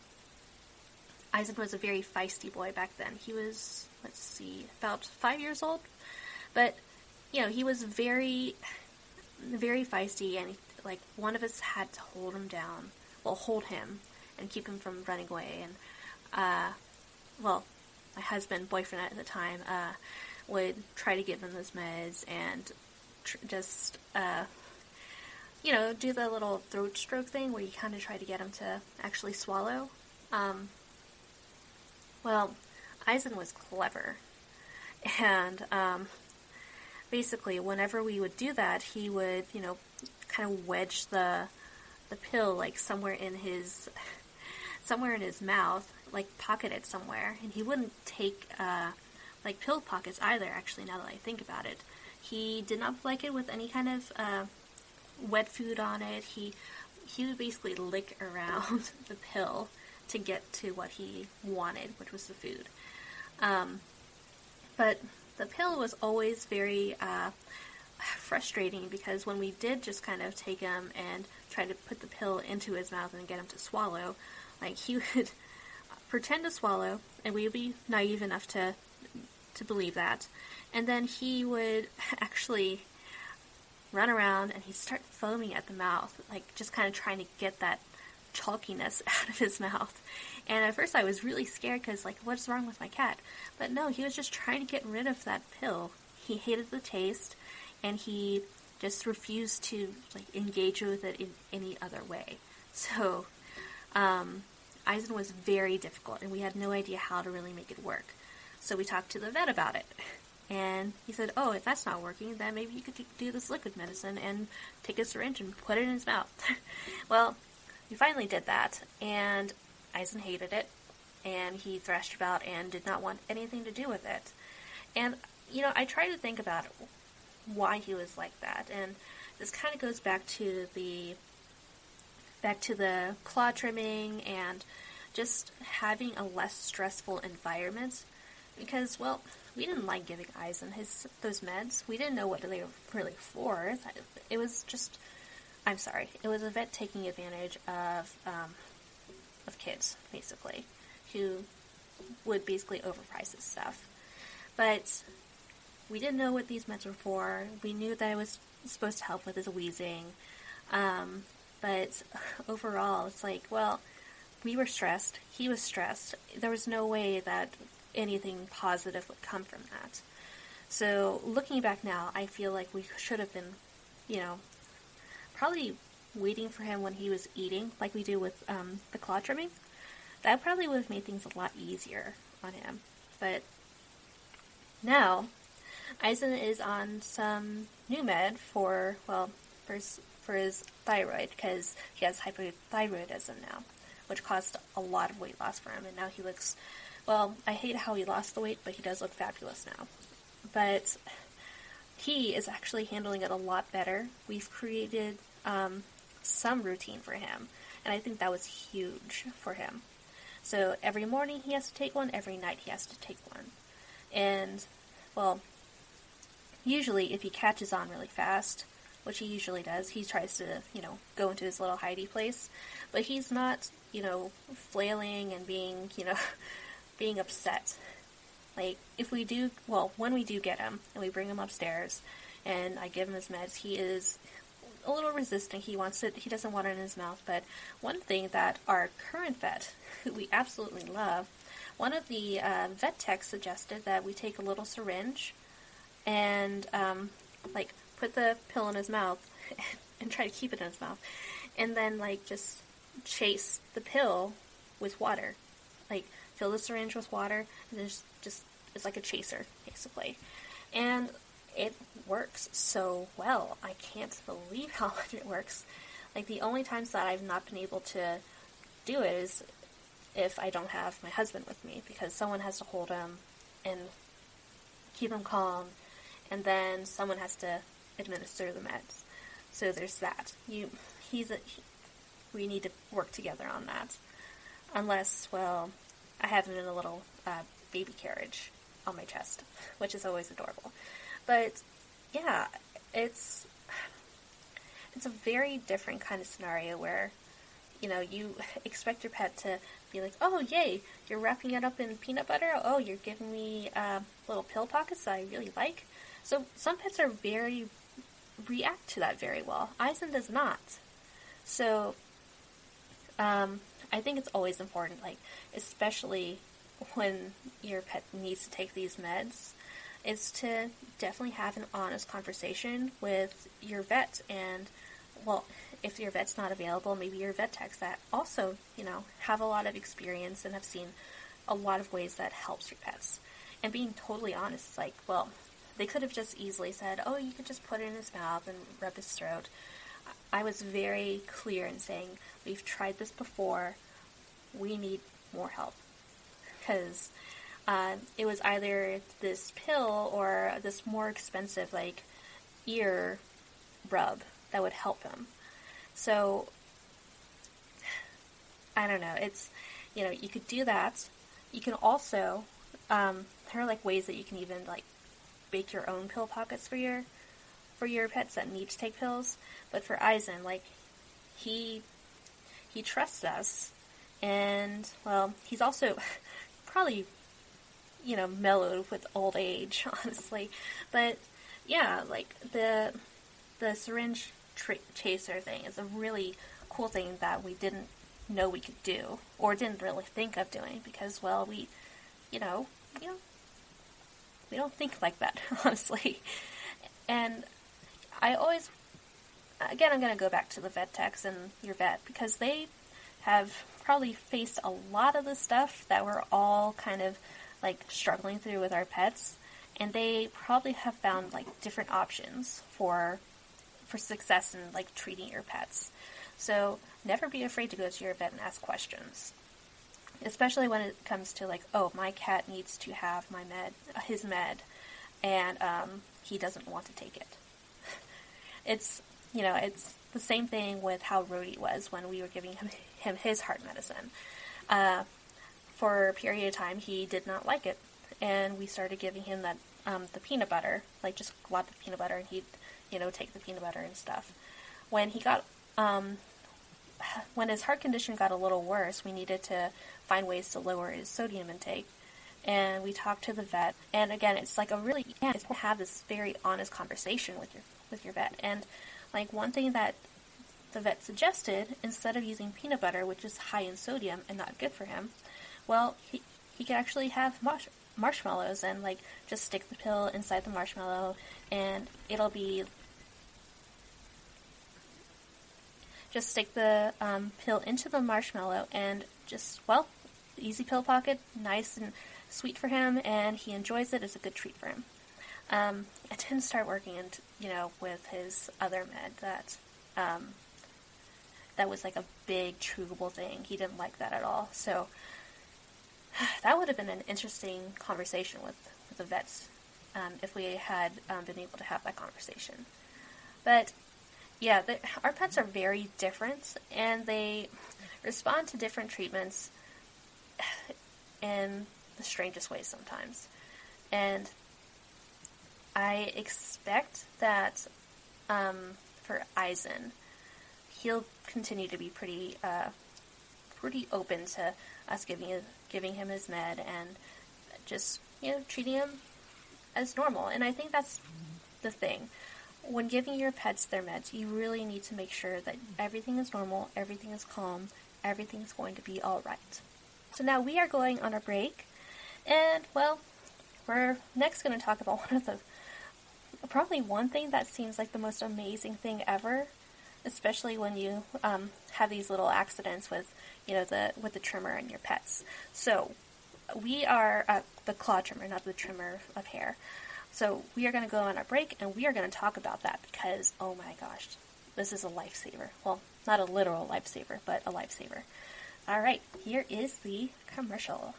Eisen was a very feisty boy back then. He was, about 5 years old, but, he was very, very feisty, and, one of us had to hold him and keep him from running away. And, my husband, boyfriend at the time, would try to give him those meds and do the little throat stroke thing where you kind of try to get him to actually swallow. Eisen was clever, and basically whenever we would do that, he would, kind of wedge the pill, like, somewhere in his mouth, like, pocket it somewhere, and he wouldn't take, pill pockets either, actually, now that I think about it. He did not like it with any kind of, wet food on it. He would basically lick around the pill to get to what he wanted, which was the food. But the pill was always very, frustrating, because when we did just kind of take him and try to put the pill into his mouth and get him to swallow, like, he would pretend to swallow, and we would be naive enough to believe that, and then he would actually run around and he'd start foaming at the mouth, like, just kind of trying to get that chalkiness out of his mouth. And at first I was really scared, because, like, what's wrong with my cat? But no, he was just trying to get rid of that pill. He hated the taste, and he just refused to, like, engage with it in any other way. So, Eisen was very difficult, and we had no idea how to really make it work. So we talked to the vet about it, and he said, oh, if that's not working, then maybe you could do this liquid medicine and take a syringe and put it in his mouth. Well, we finally did that, and Eisen hated it, and he thrashed about and did not want anything to do with it. And, I tried to think about why he was like that, and this kind of goes back to the claw trimming and just having a less stressful environment, because, well, we didn't like giving Eisen those meds. We didn't know what they were really for. It was just, I'm sorry, it was a vet taking advantage of kids, basically, who would basically overprice his stuff. But we didn't know what these meds were for. We knew that it was supposed to help with his wheezing. But overall, it's like, well, we were stressed. He was stressed. There was no way that anything positive would come from that. So looking back now, I feel like we should have been, probably waiting for him when he was eating, like we do with the claw trimming. That probably would have made things a lot easier on him. But now, Eisen is on some new med for his thyroid, because he has hypothyroidism now, which caused a lot of weight loss for him, and now he looks, well, I hate how he lost the weight, but he does look fabulous now. But he is actually handling it a lot better. We've created some routine for him, and I think that was huge for him. So every morning he has to take one, every night he has to take one. And, well, usually if he catches on really fast, which he usually does, he tries to, go into his little hidey place. But he's not, flailing and being, being upset. Like, when we do get him, and we bring him upstairs, and I give him his meds, he is a little resistant. He doesn't want it in his mouth. But one thing that our current vet, who we absolutely love, one of the vet techs suggested that we take a little syringe and, put the pill in his mouth and try to keep it in his mouth, and then, just chase the pill with water. Fill the syringe with water, and then just it's like a chaser, basically. And it works so well. I can't believe how much it works. The only times that I've not been able to do it is if I don't have my husband with me, because someone has to hold him and keep him calm, and then someone has to administer the meds. So there's that. We need to work together on that. Unless, well, I have him in a little baby carriage on my chest, which is always adorable. But yeah, it's a very different kind of scenario where, you expect your pet to be like, oh, yay, you're wrapping it up in peanut butter. Oh, you're giving me little pill pockets that I really like. So some pets react to that very well. Eisen does not. So I think it's always important, especially when your pet needs to take these meds, is to definitely have an honest conversation with your vet. And, well, if your vet's not available, maybe your vet techs that also, have a lot of experience and have seen a lot of ways that helps your pets. And being totally honest, well, they could have just easily said, oh, you could just put it in his mouth and rub his throat. I was very clear in saying, we've tried this before, we need more help. Because it was either this pill or this more expensive, ear rub that would help him. So, I don't know, it's, you could do that. You can also, there are, ways that you can even, bake your own pill pockets for your pets that need to take pills. But for Eisen, he trusts us, and, well, he's also probably, mellowed with old age, honestly. But yeah, the syringe chaser thing is a really cool thing that we didn't know we could do, or didn't really think of doing, because, well, we don't think like that, honestly. And I always, again, I'm going to go back to the vet techs and your vet, because they have probably faced a lot of the stuff that we're all kind of, struggling through with our pets, and they probably have found, different options for success in, treating your pets. So never be afraid to go to your vet and ask questions. Especially when it comes to, oh, my cat needs to have his med, and he doesn't want to take it. It's the same thing with how Rhodey was when we were giving him his heart medicine. For a period of time, he did not like it, and we started giving him that the peanut butter, like just lots of peanut butter, and he'd, take the peanut butter and stuff. When he got, when his heart condition got a little worse, we needed to find ways to lower his sodium intake. And we talked to the vet, and again, it's like it's to have this very honest conversation with your vet. And like one thing that the vet suggested, instead of using peanut butter, which is high in sodium and not good for him, well, he could actually have marshmallows and like just stick the pill inside the marshmallow, and it'll be just stick the pill into the marshmallow and just, easy pill pocket, nice and sweet for him, and he enjoys it. It's a good treat for him. It didn't start working, with his other med that was like a big chewable thing. He didn't like that at all. So that would have been an interesting conversation with the vets if we had been able to have that conversation. But yeah, our pets are very different, and they respond to different treatments in the strangest ways sometimes. And I expect that for Eisen, he'll continue to be pretty open to us giving him his med and just treating him as normal. And I think that's the thing. When giving your pets their meds, you really need to make sure that everything is normal, everything is calm, everything's going to be all right. So now we are going on a break, and we're next going to talk about probably one thing that seems like the most amazing thing ever, especially when you have these little accidents with the trimmer and your pets. So we are the claw trimmer, not the trimmer of hair. So we are going to go on a break, and we are going to talk about that because, oh my gosh, this is a lifesaver. Well, not a literal lifesaver, but a lifesaver. All right, here is the commercial.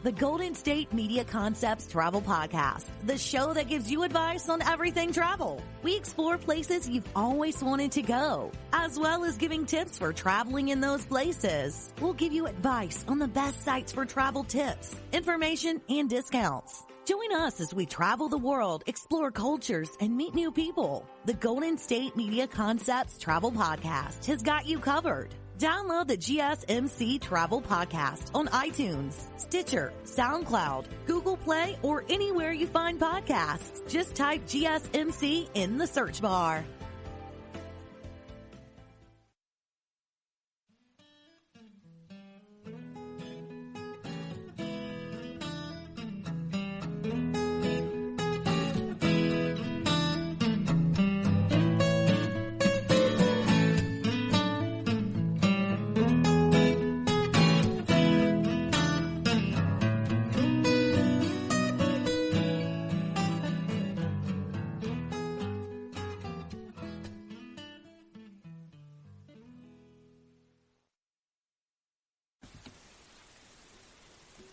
The Golden State Media Concepts Travel Podcast, the show that gives you advice on everything travel. We explore places you've always wanted to go, as well as giving tips for traveling in those places. We'll give you advice on the best sites for travel tips, information, and discounts. Join us as we travel the world, explore cultures, and meet new people. The Golden State Media Concepts Travel Podcast has got you covered. Download the GSMC Travel Podcast on iTunes, Stitcher, SoundCloud, Google Play, or anywhere you find podcasts. Just type GSMC in the search bar.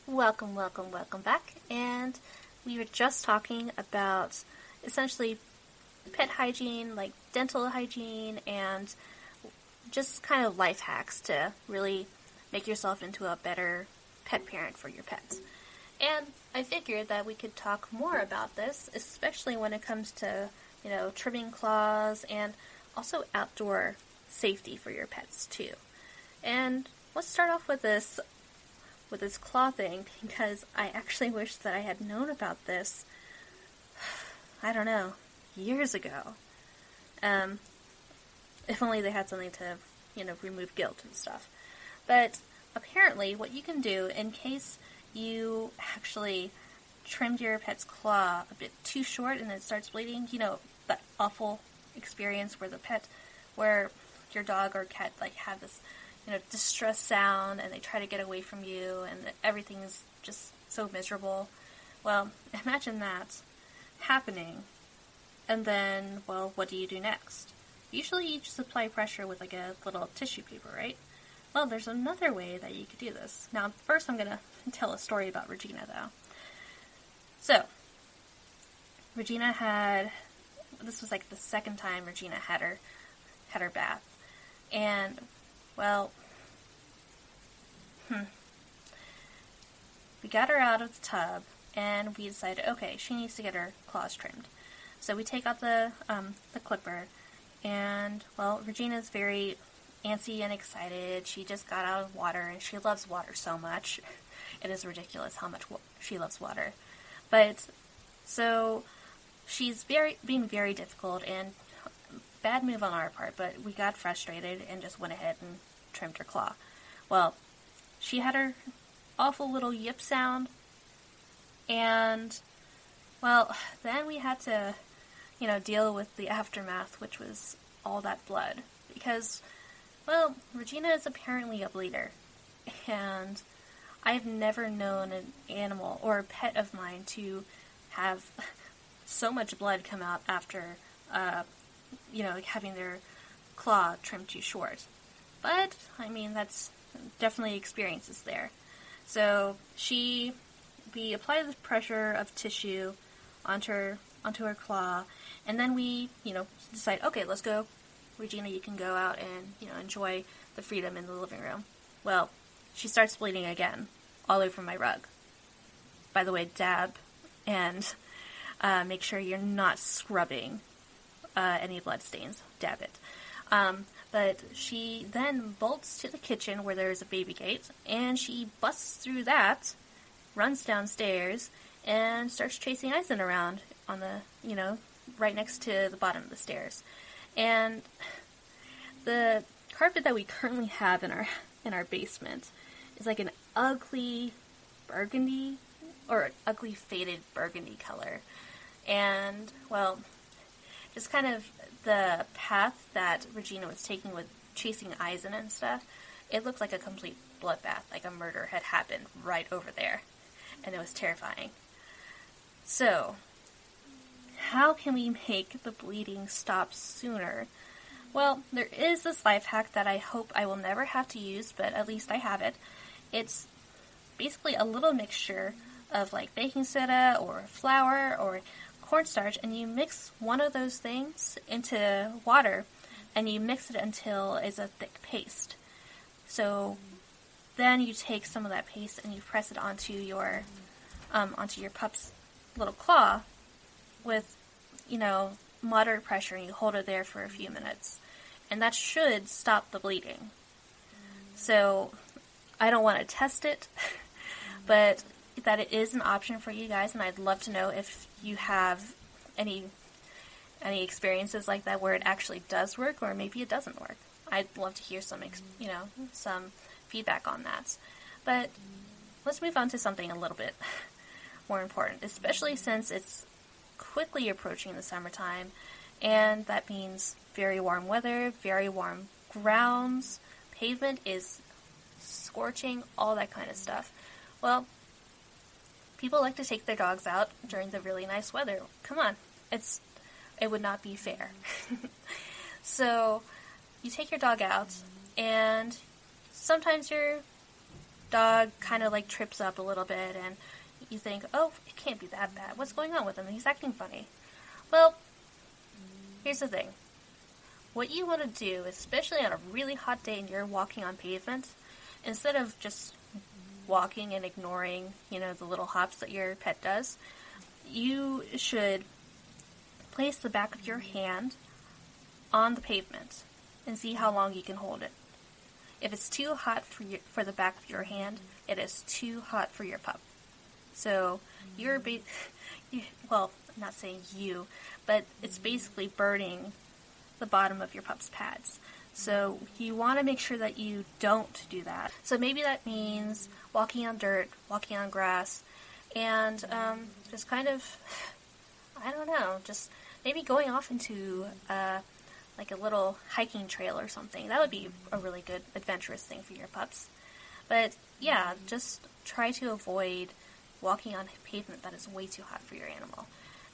Welcome back. And we were just talking about essentially pet hygiene, like dental hygiene, and just kind of life hacks to really make yourself into a better pet parent for your pets. And I figured that we could talk more about this, especially when it comes to, trimming claws and also outdoor safety for your pets too. And let's start off with this claw thing, because I actually wish that I had known about this, I don't know, years ago. If only they had something to, remove guilt and stuff. But apparently what you can do in case you actually trimmed your pet's claw a bit too short and it starts bleeding, that awful experience where your dog or cat have this distress sound, and they try to get away from you, and everything is just so miserable. Well, imagine that happening, and then, what do you do next? Usually you just apply pressure with a little tissue paper, right? Well, there's another way that you could do this. Now, first I'm going to tell a story about Regina, though. So, Regina this was the second time Regina had had her bath. And, well, we got her out of the tub, and we decided, okay, she needs to get her claws trimmed. So we take out the clipper, and, well, Regina's very antsy and excited. She just got out of water, and she loves water so much. It is ridiculous how much she loves water. But, so, she's being very difficult, and bad move on our part, but we got frustrated and just went ahead and trimmed her claw. Well, she had her awful little yip sound, and, well, then we had to, deal with the aftermath, which was all that blood, because, well, Regina is apparently a bleeder, and I've never known an animal or a pet of mine to have so much blood come out after, having their claw trimmed too short. But, that's definitely experiences there. So, we apply the pressure of tissue onto her claw, and then we, decide, okay, let's go. Regina, you can go out and, enjoy the freedom in the living room. Well, she starts bleeding again, all over my rug. By the way, dab, and make sure you're not scrubbing any blood stains. Dab it. But she then bolts to the kitchen where there's a baby gate, and she busts through that, runs downstairs, and starts chasing Eisen around on the, right next to the bottom of the stairs. And the carpet that we currently have in our basement is like an ugly burgundy, or ugly faded burgundy color. And, well, just kind of the path that Regina was taking with chasing Eisen and stuff, it looked like a complete bloodbath, like a murder had happened right over there. And it was terrifying. So, how can we make the bleeding stop sooner? Well, there is this life hack that I hope I will never have to use, but at least I have it. It's basically a little mixture of like baking soda or flour or cornstarch, and you mix one of those things into water, and you mix it until it's a thick paste. So then you take some of that paste and you press it onto your pup's little claw with, moderate pressure, and you hold it there for a few minutes. And that should stop the bleeding. So, I don't want to test it, but that it is an option for you guys, and I'd love to know if you have any experiences like that where it actually does work, or maybe it doesn't work. I'd love to hear some feedback on that. But let's move on to something a little bit more important, especially since it's quickly approaching the summertime, and that means very warm weather, very warm grounds, pavement is scorching, all that kind of stuff. Well, people like to take their dogs out during the really nice weather. Come on, it would not be fair. So, you take your dog out, and sometimes your dog kind of like trips up a little bit, and you think, oh, it can't be that bad. What's going on with him? He's acting funny. Well, here's the thing. What you want to do, especially on a really hot day and you're walking on pavement, instead of just walking and ignoring, the little hops that your pet does, you should place the back of your hand on the pavement and see how long you can hold it. If it's too hot for the back of your hand, it is too hot for your pup. So well, I'm not saying you, but it's basically burning the bottom of your pup's pads. So you want to make sure that you don't do that. So maybe that means walking on dirt, walking on grass, and just kind of, I don't know, just maybe going off into like a little hiking trail or something. That would be a really good adventurous thing for your pups. But yeah, just try to avoid walking on pavement that is way too hot for your animal.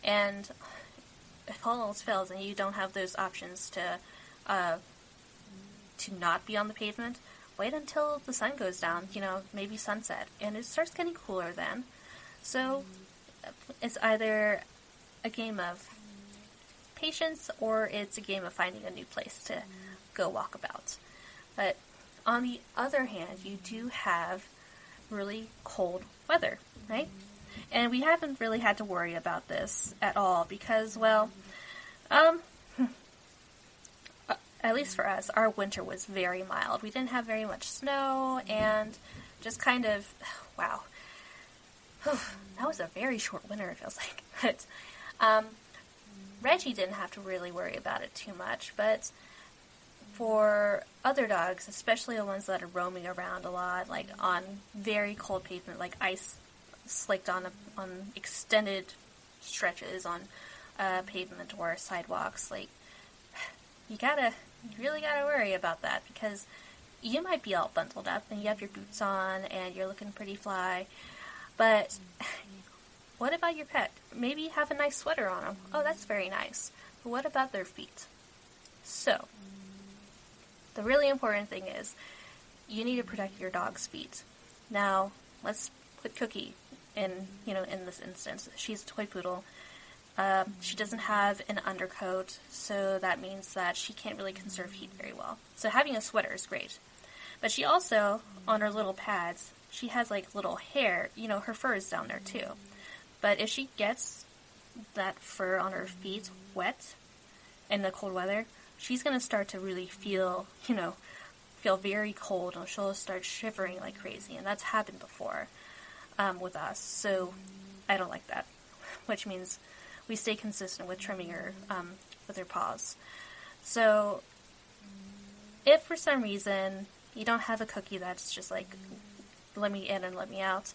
And if all else fails and you don't have those options to not be on the pavement, wait until the sun goes down, maybe sunset, and it starts getting cooler then. So it's either a game of patience or it's a game of finding a new place to go walkabout. But on the other hand, you do have really cold weather, right? And we haven't really had to worry about this at all because, well, at least for us, our winter was very mild. We didn't have very much snow and just kind of, wow. That was a very short winter, it feels like. But Reggie didn't have to really worry about it too much, but for other dogs, especially the ones that are roaming around a lot, like on very cold pavement, like ice slicked on extended stretches on pavement or sidewalks, like you really gotta worry about that because you might be all bundled up and you have your boots on and you're looking pretty fly, but what about your pet? Maybe you have a nice sweater on them. Oh, that's very nice. But what about their feet? So, the really important thing is you need to protect your dog's feet. Now, let's put Cookie in this instance. She's a toy poodle. She doesn't have an undercoat, so that means that she can't really conserve heat very well. So having a sweater is great. But she also, on her little pads, she has like little hair, her fur is down there too. But if she gets that fur on her feet wet in the cold weather, she's going to start to really feel very cold, and she'll start shivering like crazy. And that's happened before with us. So I don't like that, which means we stay consistent with trimming her with her paws. So if for some reason you don't have a Cookie that's just like, let me in and let me out,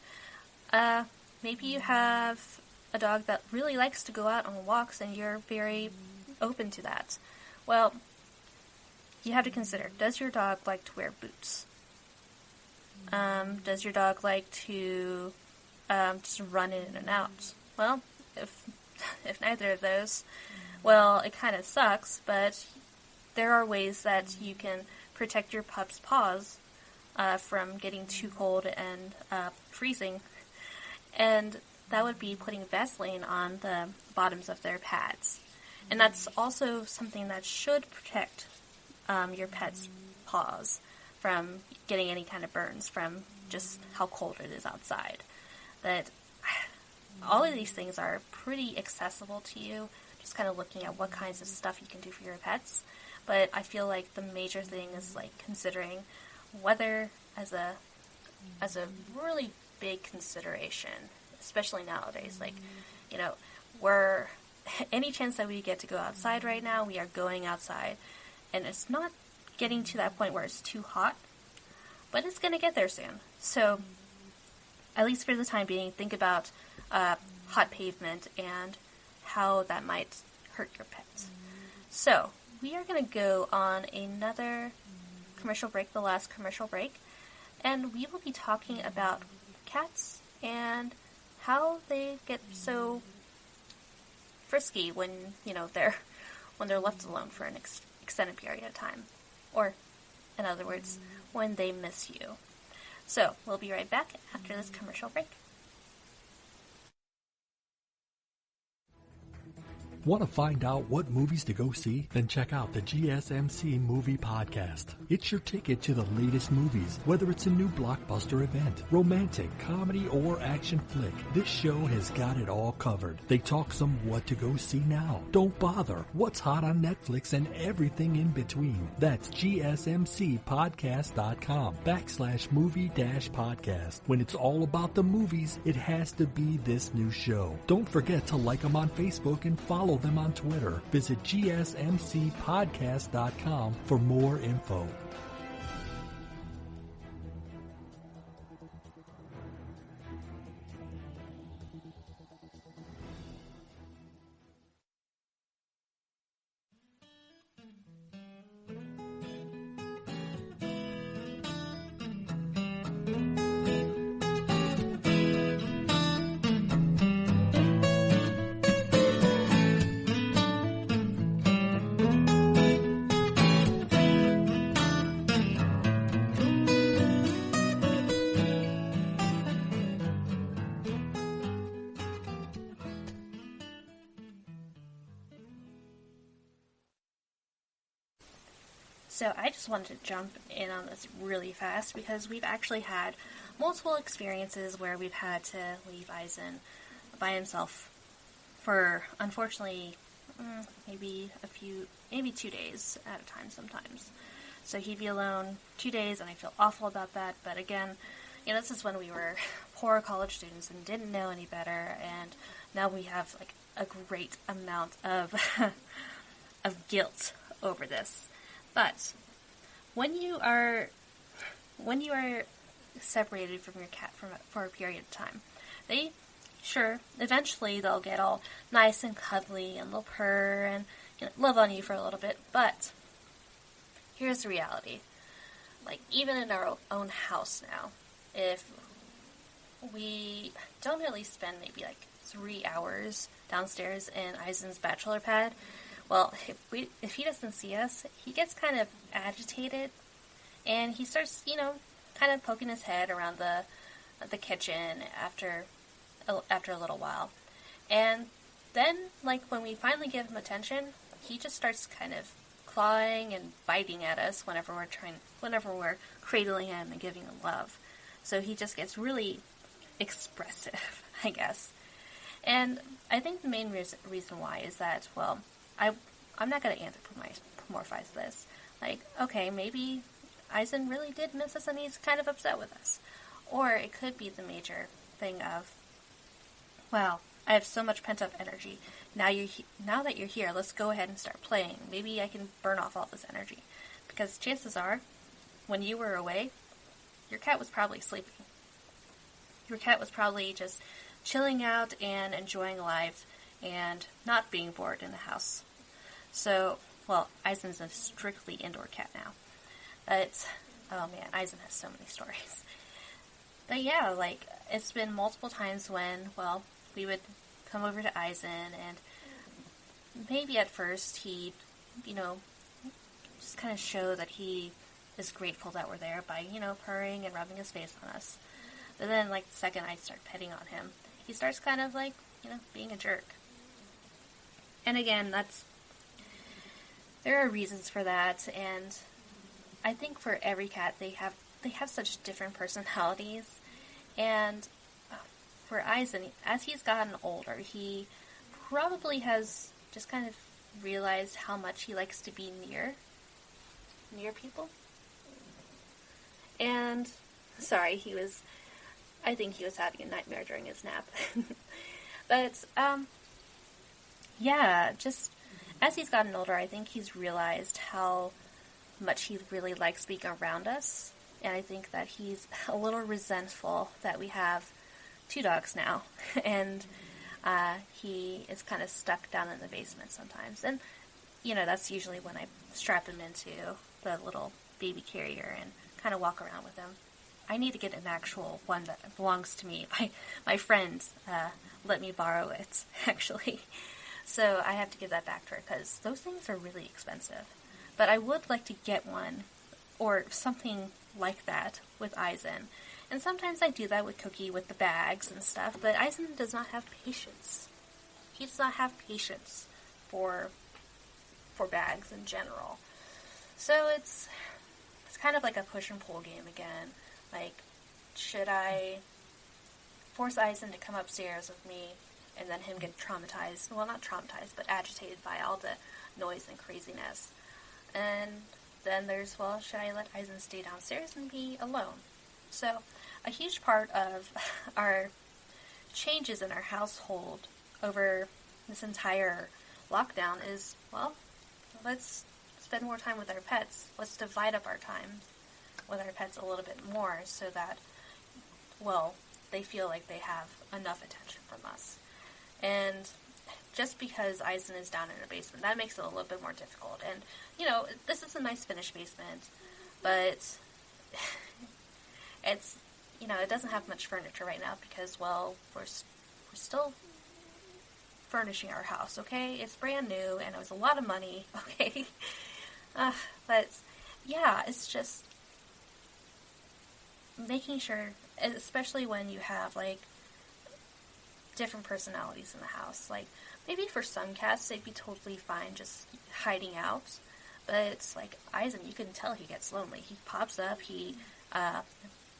maybe you have a dog that really likes to go out on walks and you're very open to that. Well, you have to consider, does your dog like to wear boots? Does your dog like to just run in and out? Well, if neither of those, well, it kind of sucks, but there are ways that you can protect your pup's paws from getting too cold and freezing, and that would be putting Vaseline on the bottoms of their pads. And that's also something that should protect your pet's paws from getting any kind of burns from just how cold it is outside. But all of these things are pretty accessible to you, just kind of looking at what kinds of stuff you can do for your pets. But I feel like the major thing is like considering weather as a really big consideration, especially nowadays. Like, we're any chance that we get to go outside right now, we are going outside. And it's not getting to that point where it's too hot, but it's going to get there soon. So, at least for the time being, think about hot pavement and how that might hurt your pets. So, we are going to go on another commercial break, the last commercial break, and we will be talking about cats and how they get so frisky when they're left alone for an extended period of time, or in other words, when they miss you. So we'll be right back after this commercial break. Want to find out what movies to go see? Then check out the GSMC Movie Podcast. It's your ticket to the latest movies, whether it's a new blockbuster event, romantic, comedy, or action flick. This show has got it all covered. They talk some what to go see now. Don't bother. What's hot on Netflix and everything in between. That's GSMCpodcast.com/movie-podcast. When it's all about the movies, it has to be this new show. Don't forget to like them on Facebook and follow them on Twitter. Visit GSMCpodcast.com for more info. So I just wanted to jump in on this really fast because we've actually had multiple experiences where we've had to leave Eisen by himself for, unfortunately, maybe 2 days at a time sometimes. So he'd be alone 2 days, and I feel awful about that. But again, this is when we were poor college students and didn't know any better, and now we have like a great amount of of guilt over this. But when you are separated from your cat for a period of time, eventually they'll get all nice and cuddly and they'll purr and love on you for a little bit. But here's the reality: like, even in our own house now, if we don't really spend maybe like 3 hours downstairs in Eisen's bachelor pad, well, if he doesn't see us, he gets kind of agitated, and he starts, kind of poking his head around the kitchen after a little while. And then, like, when we finally give him attention, he just starts kind of clawing and biting at us whenever we're cradling him and giving him love. So he just gets really expressive, I guess. And I think the main reason why is that, well, I'm not going to anthropomorphize this. Like, okay, maybe Eisen really did miss us and he's kind of upset with us. Or it could be the major thing of, wow, I have so much pent-up energy. Now that you're here, let's go ahead and start playing. Maybe I can burn off all this energy. Because chances are, when you were away, your cat was probably sleeping. Your cat was probably just chilling out and enjoying life and not being bored in the house. So, well, Eisen's a strictly indoor cat now. But, oh man, Eisen has so many stories. But yeah, like, it's been multiple times when, well, we would come over to Eisen, and maybe at first he'd, just kind of show that he is grateful that we're there by, purring and rubbing his face on us. But then, like, the second I start petting on him, he starts kind of, like, being a jerk. And again, there are reasons for that, and I think for every cat, they have such different personalities, and for Eisen, as he's gotten older, he probably has just kind of realized how much he likes to be near people. And, sorry, I think he was having a nightmare during his nap. But, yeah, just as he's gotten older, I think he's realized how much he really likes being around us. And I think that he's a little resentful that we have 2 dogs now. And he is kind of stuck down in the basement sometimes. And, that's usually when I strap him into the little baby carrier and kind of walk around with him. I need to get an actual one that belongs to me. My friend let me borrow it, actually. So I have to give that back to her because those things are really expensive. But I would like to get one or something like that with Eisen. And sometimes I do that with Cookie with the bags and stuff, but Eisen does not have patience. He does not have patience for bags in general. So it's kind of like a push and pull game again. Like, should I force Eisen to come upstairs with me and then him get traumatized? Well, not traumatized, but agitated by all the noise and craziness. And then there's, well, should I let Eisen stay downstairs and be alone? So a huge part of our changes in our household over this entire lockdown is, well, let's spend more time with our pets. Let's divide up our time with our pets a little bit more so that, well, they feel like they have enough attention from us. And just because Eisen is down in a basement, that makes it a little bit more difficult. And, this is a nice finished basement, but it's, it doesn't have much furniture right now because, well, we're still furnishing our house, okay? It's brand new, and it was a lot of money, okay? But, yeah, it's just making sure, especially when you have, like, different personalities in the house. Like, maybe for some cats, they'd be totally fine just hiding out. But it's like Eisen, you can tell he gets lonely. He pops up, he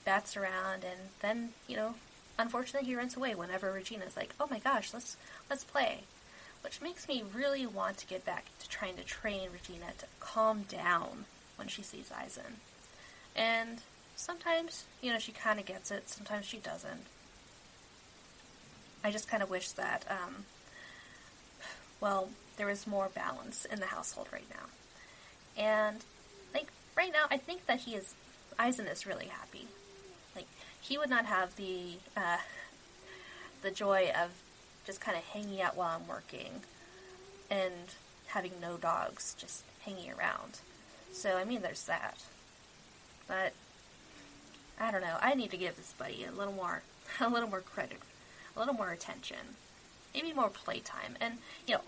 bats around, and then, unfortunately he runs away whenever Regina's like, oh my gosh, let's play. Which makes me really want to get back to trying to train Regina to calm down when she sees Eisen. And sometimes, she kind of gets it, sometimes she doesn't. I just kind of wish that, there was more balance in the household right now. And, right now, I think that Eisen is really happy. He would not have the joy of just kind of hanging out while I'm working and having no dogs just hanging around. So, there's that. But, I don't know, I need to give this buddy a little more credit, a little more attention. Maybe more playtime. And,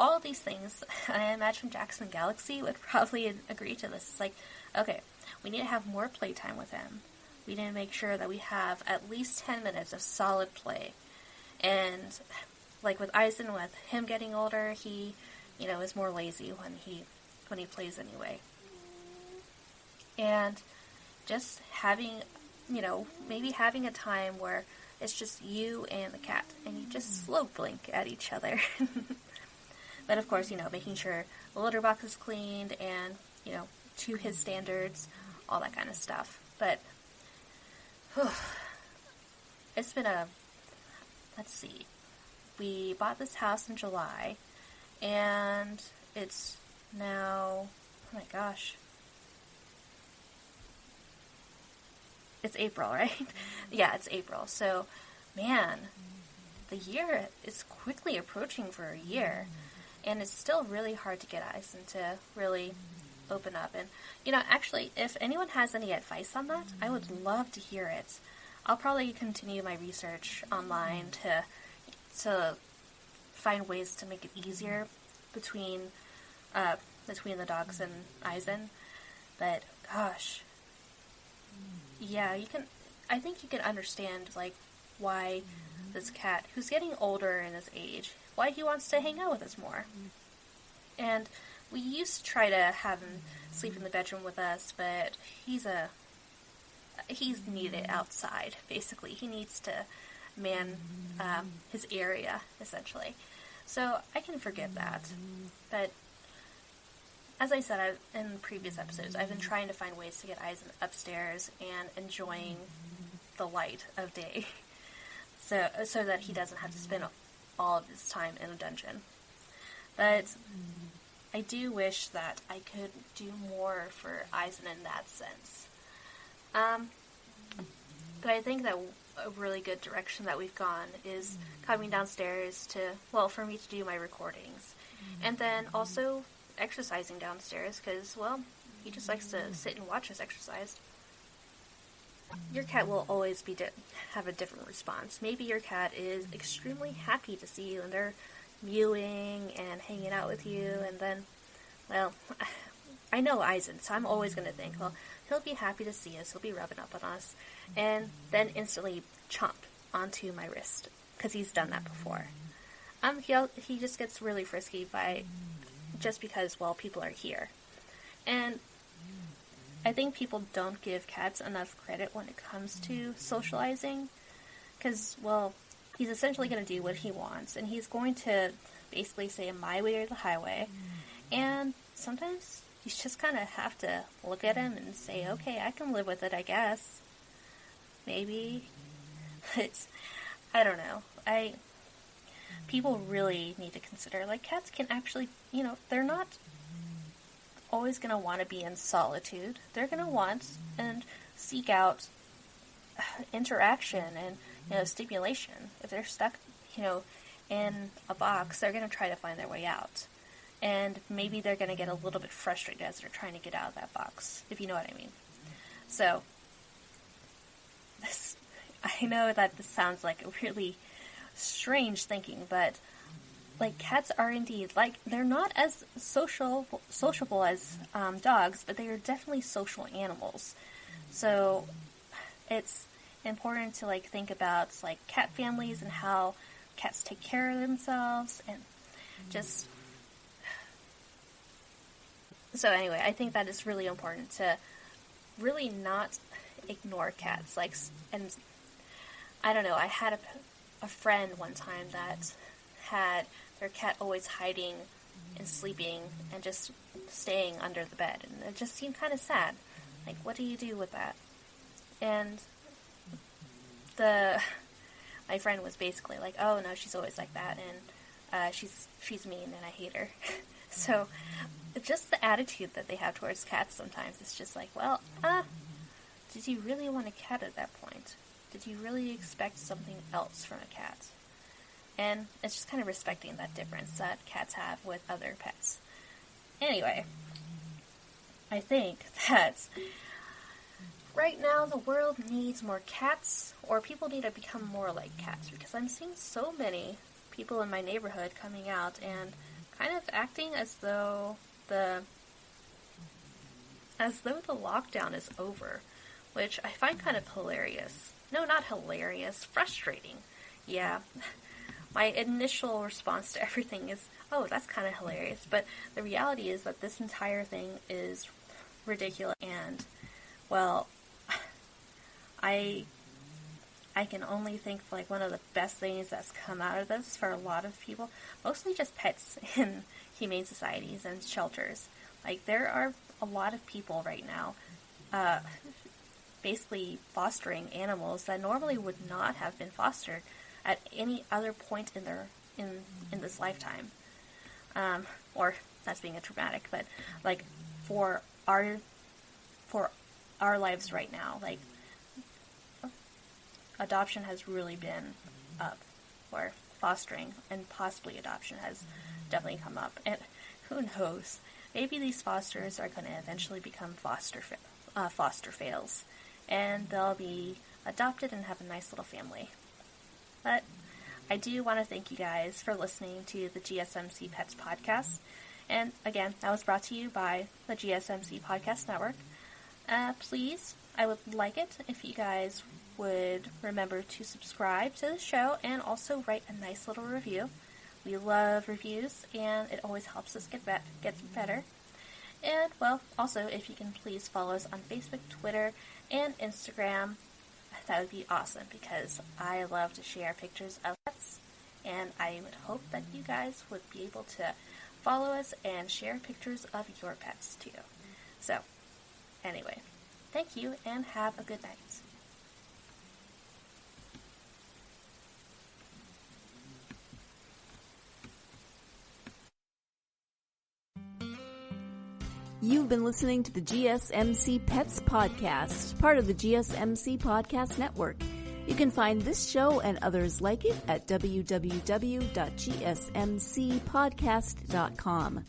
all of these things, I imagine Jackson Galaxy would probably agree to this. It's like, okay, we need to have more playtime with him. We need to make sure that we have at least 10 minutes of solid play. And, with Eisen, with him getting older, he, is more lazy when he plays anyway. And just having, maybe having a time where it's just you and the cat, and you just slow blink at each other. But of course, making sure the litter box is cleaned and, to his standards, all that kind of stuff. But, it's been let's see, we bought this house in July, and it's now, oh my gosh, it's April, right? Yeah, it's April. So, man, the year is quickly approaching for a year. And it's still really hard to get Eisen to really open up. And, actually, if anyone has any advice on that, I would love to hear it. I'll probably continue my research online to find ways to make it easier between the dogs and Eisen. But, gosh, yeah, I think you can understand, why this cat, who's getting older in his age, why he wants to hang out with us more. And we used to try to have him sleep in the bedroom with us, but he's needed outside, basically. He needs to man his area, essentially. So I can forgive that. But as I said in previous episodes, I've been trying to find ways to get Eisen upstairs and enjoying the light of day, so that he doesn't have to spend all of his time in a dungeon. But I do wish that I could do more for Eisen in that sense. But I think that a really good direction that we've gone is coming downstairs for me to do my recordings, and then also exercising downstairs, because, he just likes to sit and watch us exercise. Your cat will always have a different response. Maybe your cat is extremely happy to see you, and they're mewing and hanging out with you, and then, I know Eisen, so I'm always going to think, he'll be happy to see us, he'll be rubbing up on us, and then instantly chomp onto my wrist, because he's done that before. He just gets really frisky just because, people are here. And I think people don't give cats enough credit when it comes to socializing, because, he's essentially going to do what he wants, and he's going to basically say my way or the highway, and sometimes you just kind of have to look at him and say, okay, I can live with it, I guess. Maybe. I don't know. People really need to consider, cats can actually, they're not always going to want to be in solitude. They're going to want and seek out interaction and, stimulation. If they're stuck, in a box, they're going to try to find their way out. And maybe they're going to get a little bit frustrated as they're trying to get out of that box, if you know what I mean. So, I know that this sounds like a really strange thinking, but cats are indeed they're not as sociable as dogs, but they are definitely social animals. So it's important to think about cat families and how cats take care of themselves, and just So anyway, I think that is really important to really not ignore cats. Like, and I don't know, I had a friend one time that had their cat always hiding and sleeping and just staying under the bed, and it just seemed kind of sad. Like, what do you do with that? And my friend was basically like, oh no, she's always like that, and she's mean and I hate her. So just the attitude that they have towards cats sometimes, it's just like, well, did you really want a cat at that point? Did you really expect something else from a cat? And it's just kind of respecting that difference that cats have with other pets. Anyway, I think that right now the world needs more cats, or people need to become more like cats, because I'm seeing so many people in my neighborhood coming out and kind of acting as though the lockdown is over, which I find kind of hilarious. No, not hilarious, frustrating. Yeah, my initial response to everything is, oh, that's kind of hilarious, but the reality is that this entire thing is ridiculous, and, well, I can only think like one of the best things that's come out of this for a lot of people, mostly just pets in humane societies and shelters. Like, there are a lot of people right now basically fostering animals that normally would not have been fostered at any other point in their in this lifetime. Or that's being a dramatic, but like for our lives right now, like, adoption has really been up, or fostering and possibly adoption has definitely come up. And who knows, maybe these fosters are going to eventually become foster fails, and they'll be adopted and have a nice little family. But I do want to thank you guys for listening to the GSMC Pets podcast. And again, that was brought to you by the GSMC Podcast Network. Please, I would like it if you guys would remember to subscribe to the show and also write a nice little review. We love reviews, and it always helps us get better. And, well, also, if you can please follow us on Facebook, Twitter, and Instagram, that would be awesome, because I love to share pictures of pets, and I would hope that you guys would be able to follow us and share pictures of your pets, too. So, anyway, thank you, and have a good night. You've been listening to the GSMC Pets Podcast, part of the GSMC Podcast Network. You can find this show and others like it at www.gsmcpodcast.com.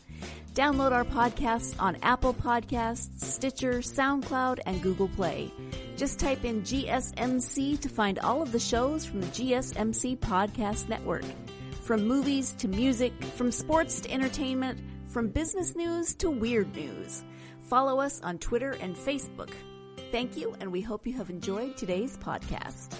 Download our podcasts on Apple Podcasts, Stitcher, SoundCloud, and Google Play. Just type in GSMC to find all of the shows from the GSMC Podcast Network. From movies to music, from sports to entertainment, from business news to weird news. Follow us on Twitter and Facebook. Thank you, and we hope you have enjoyed today's podcast.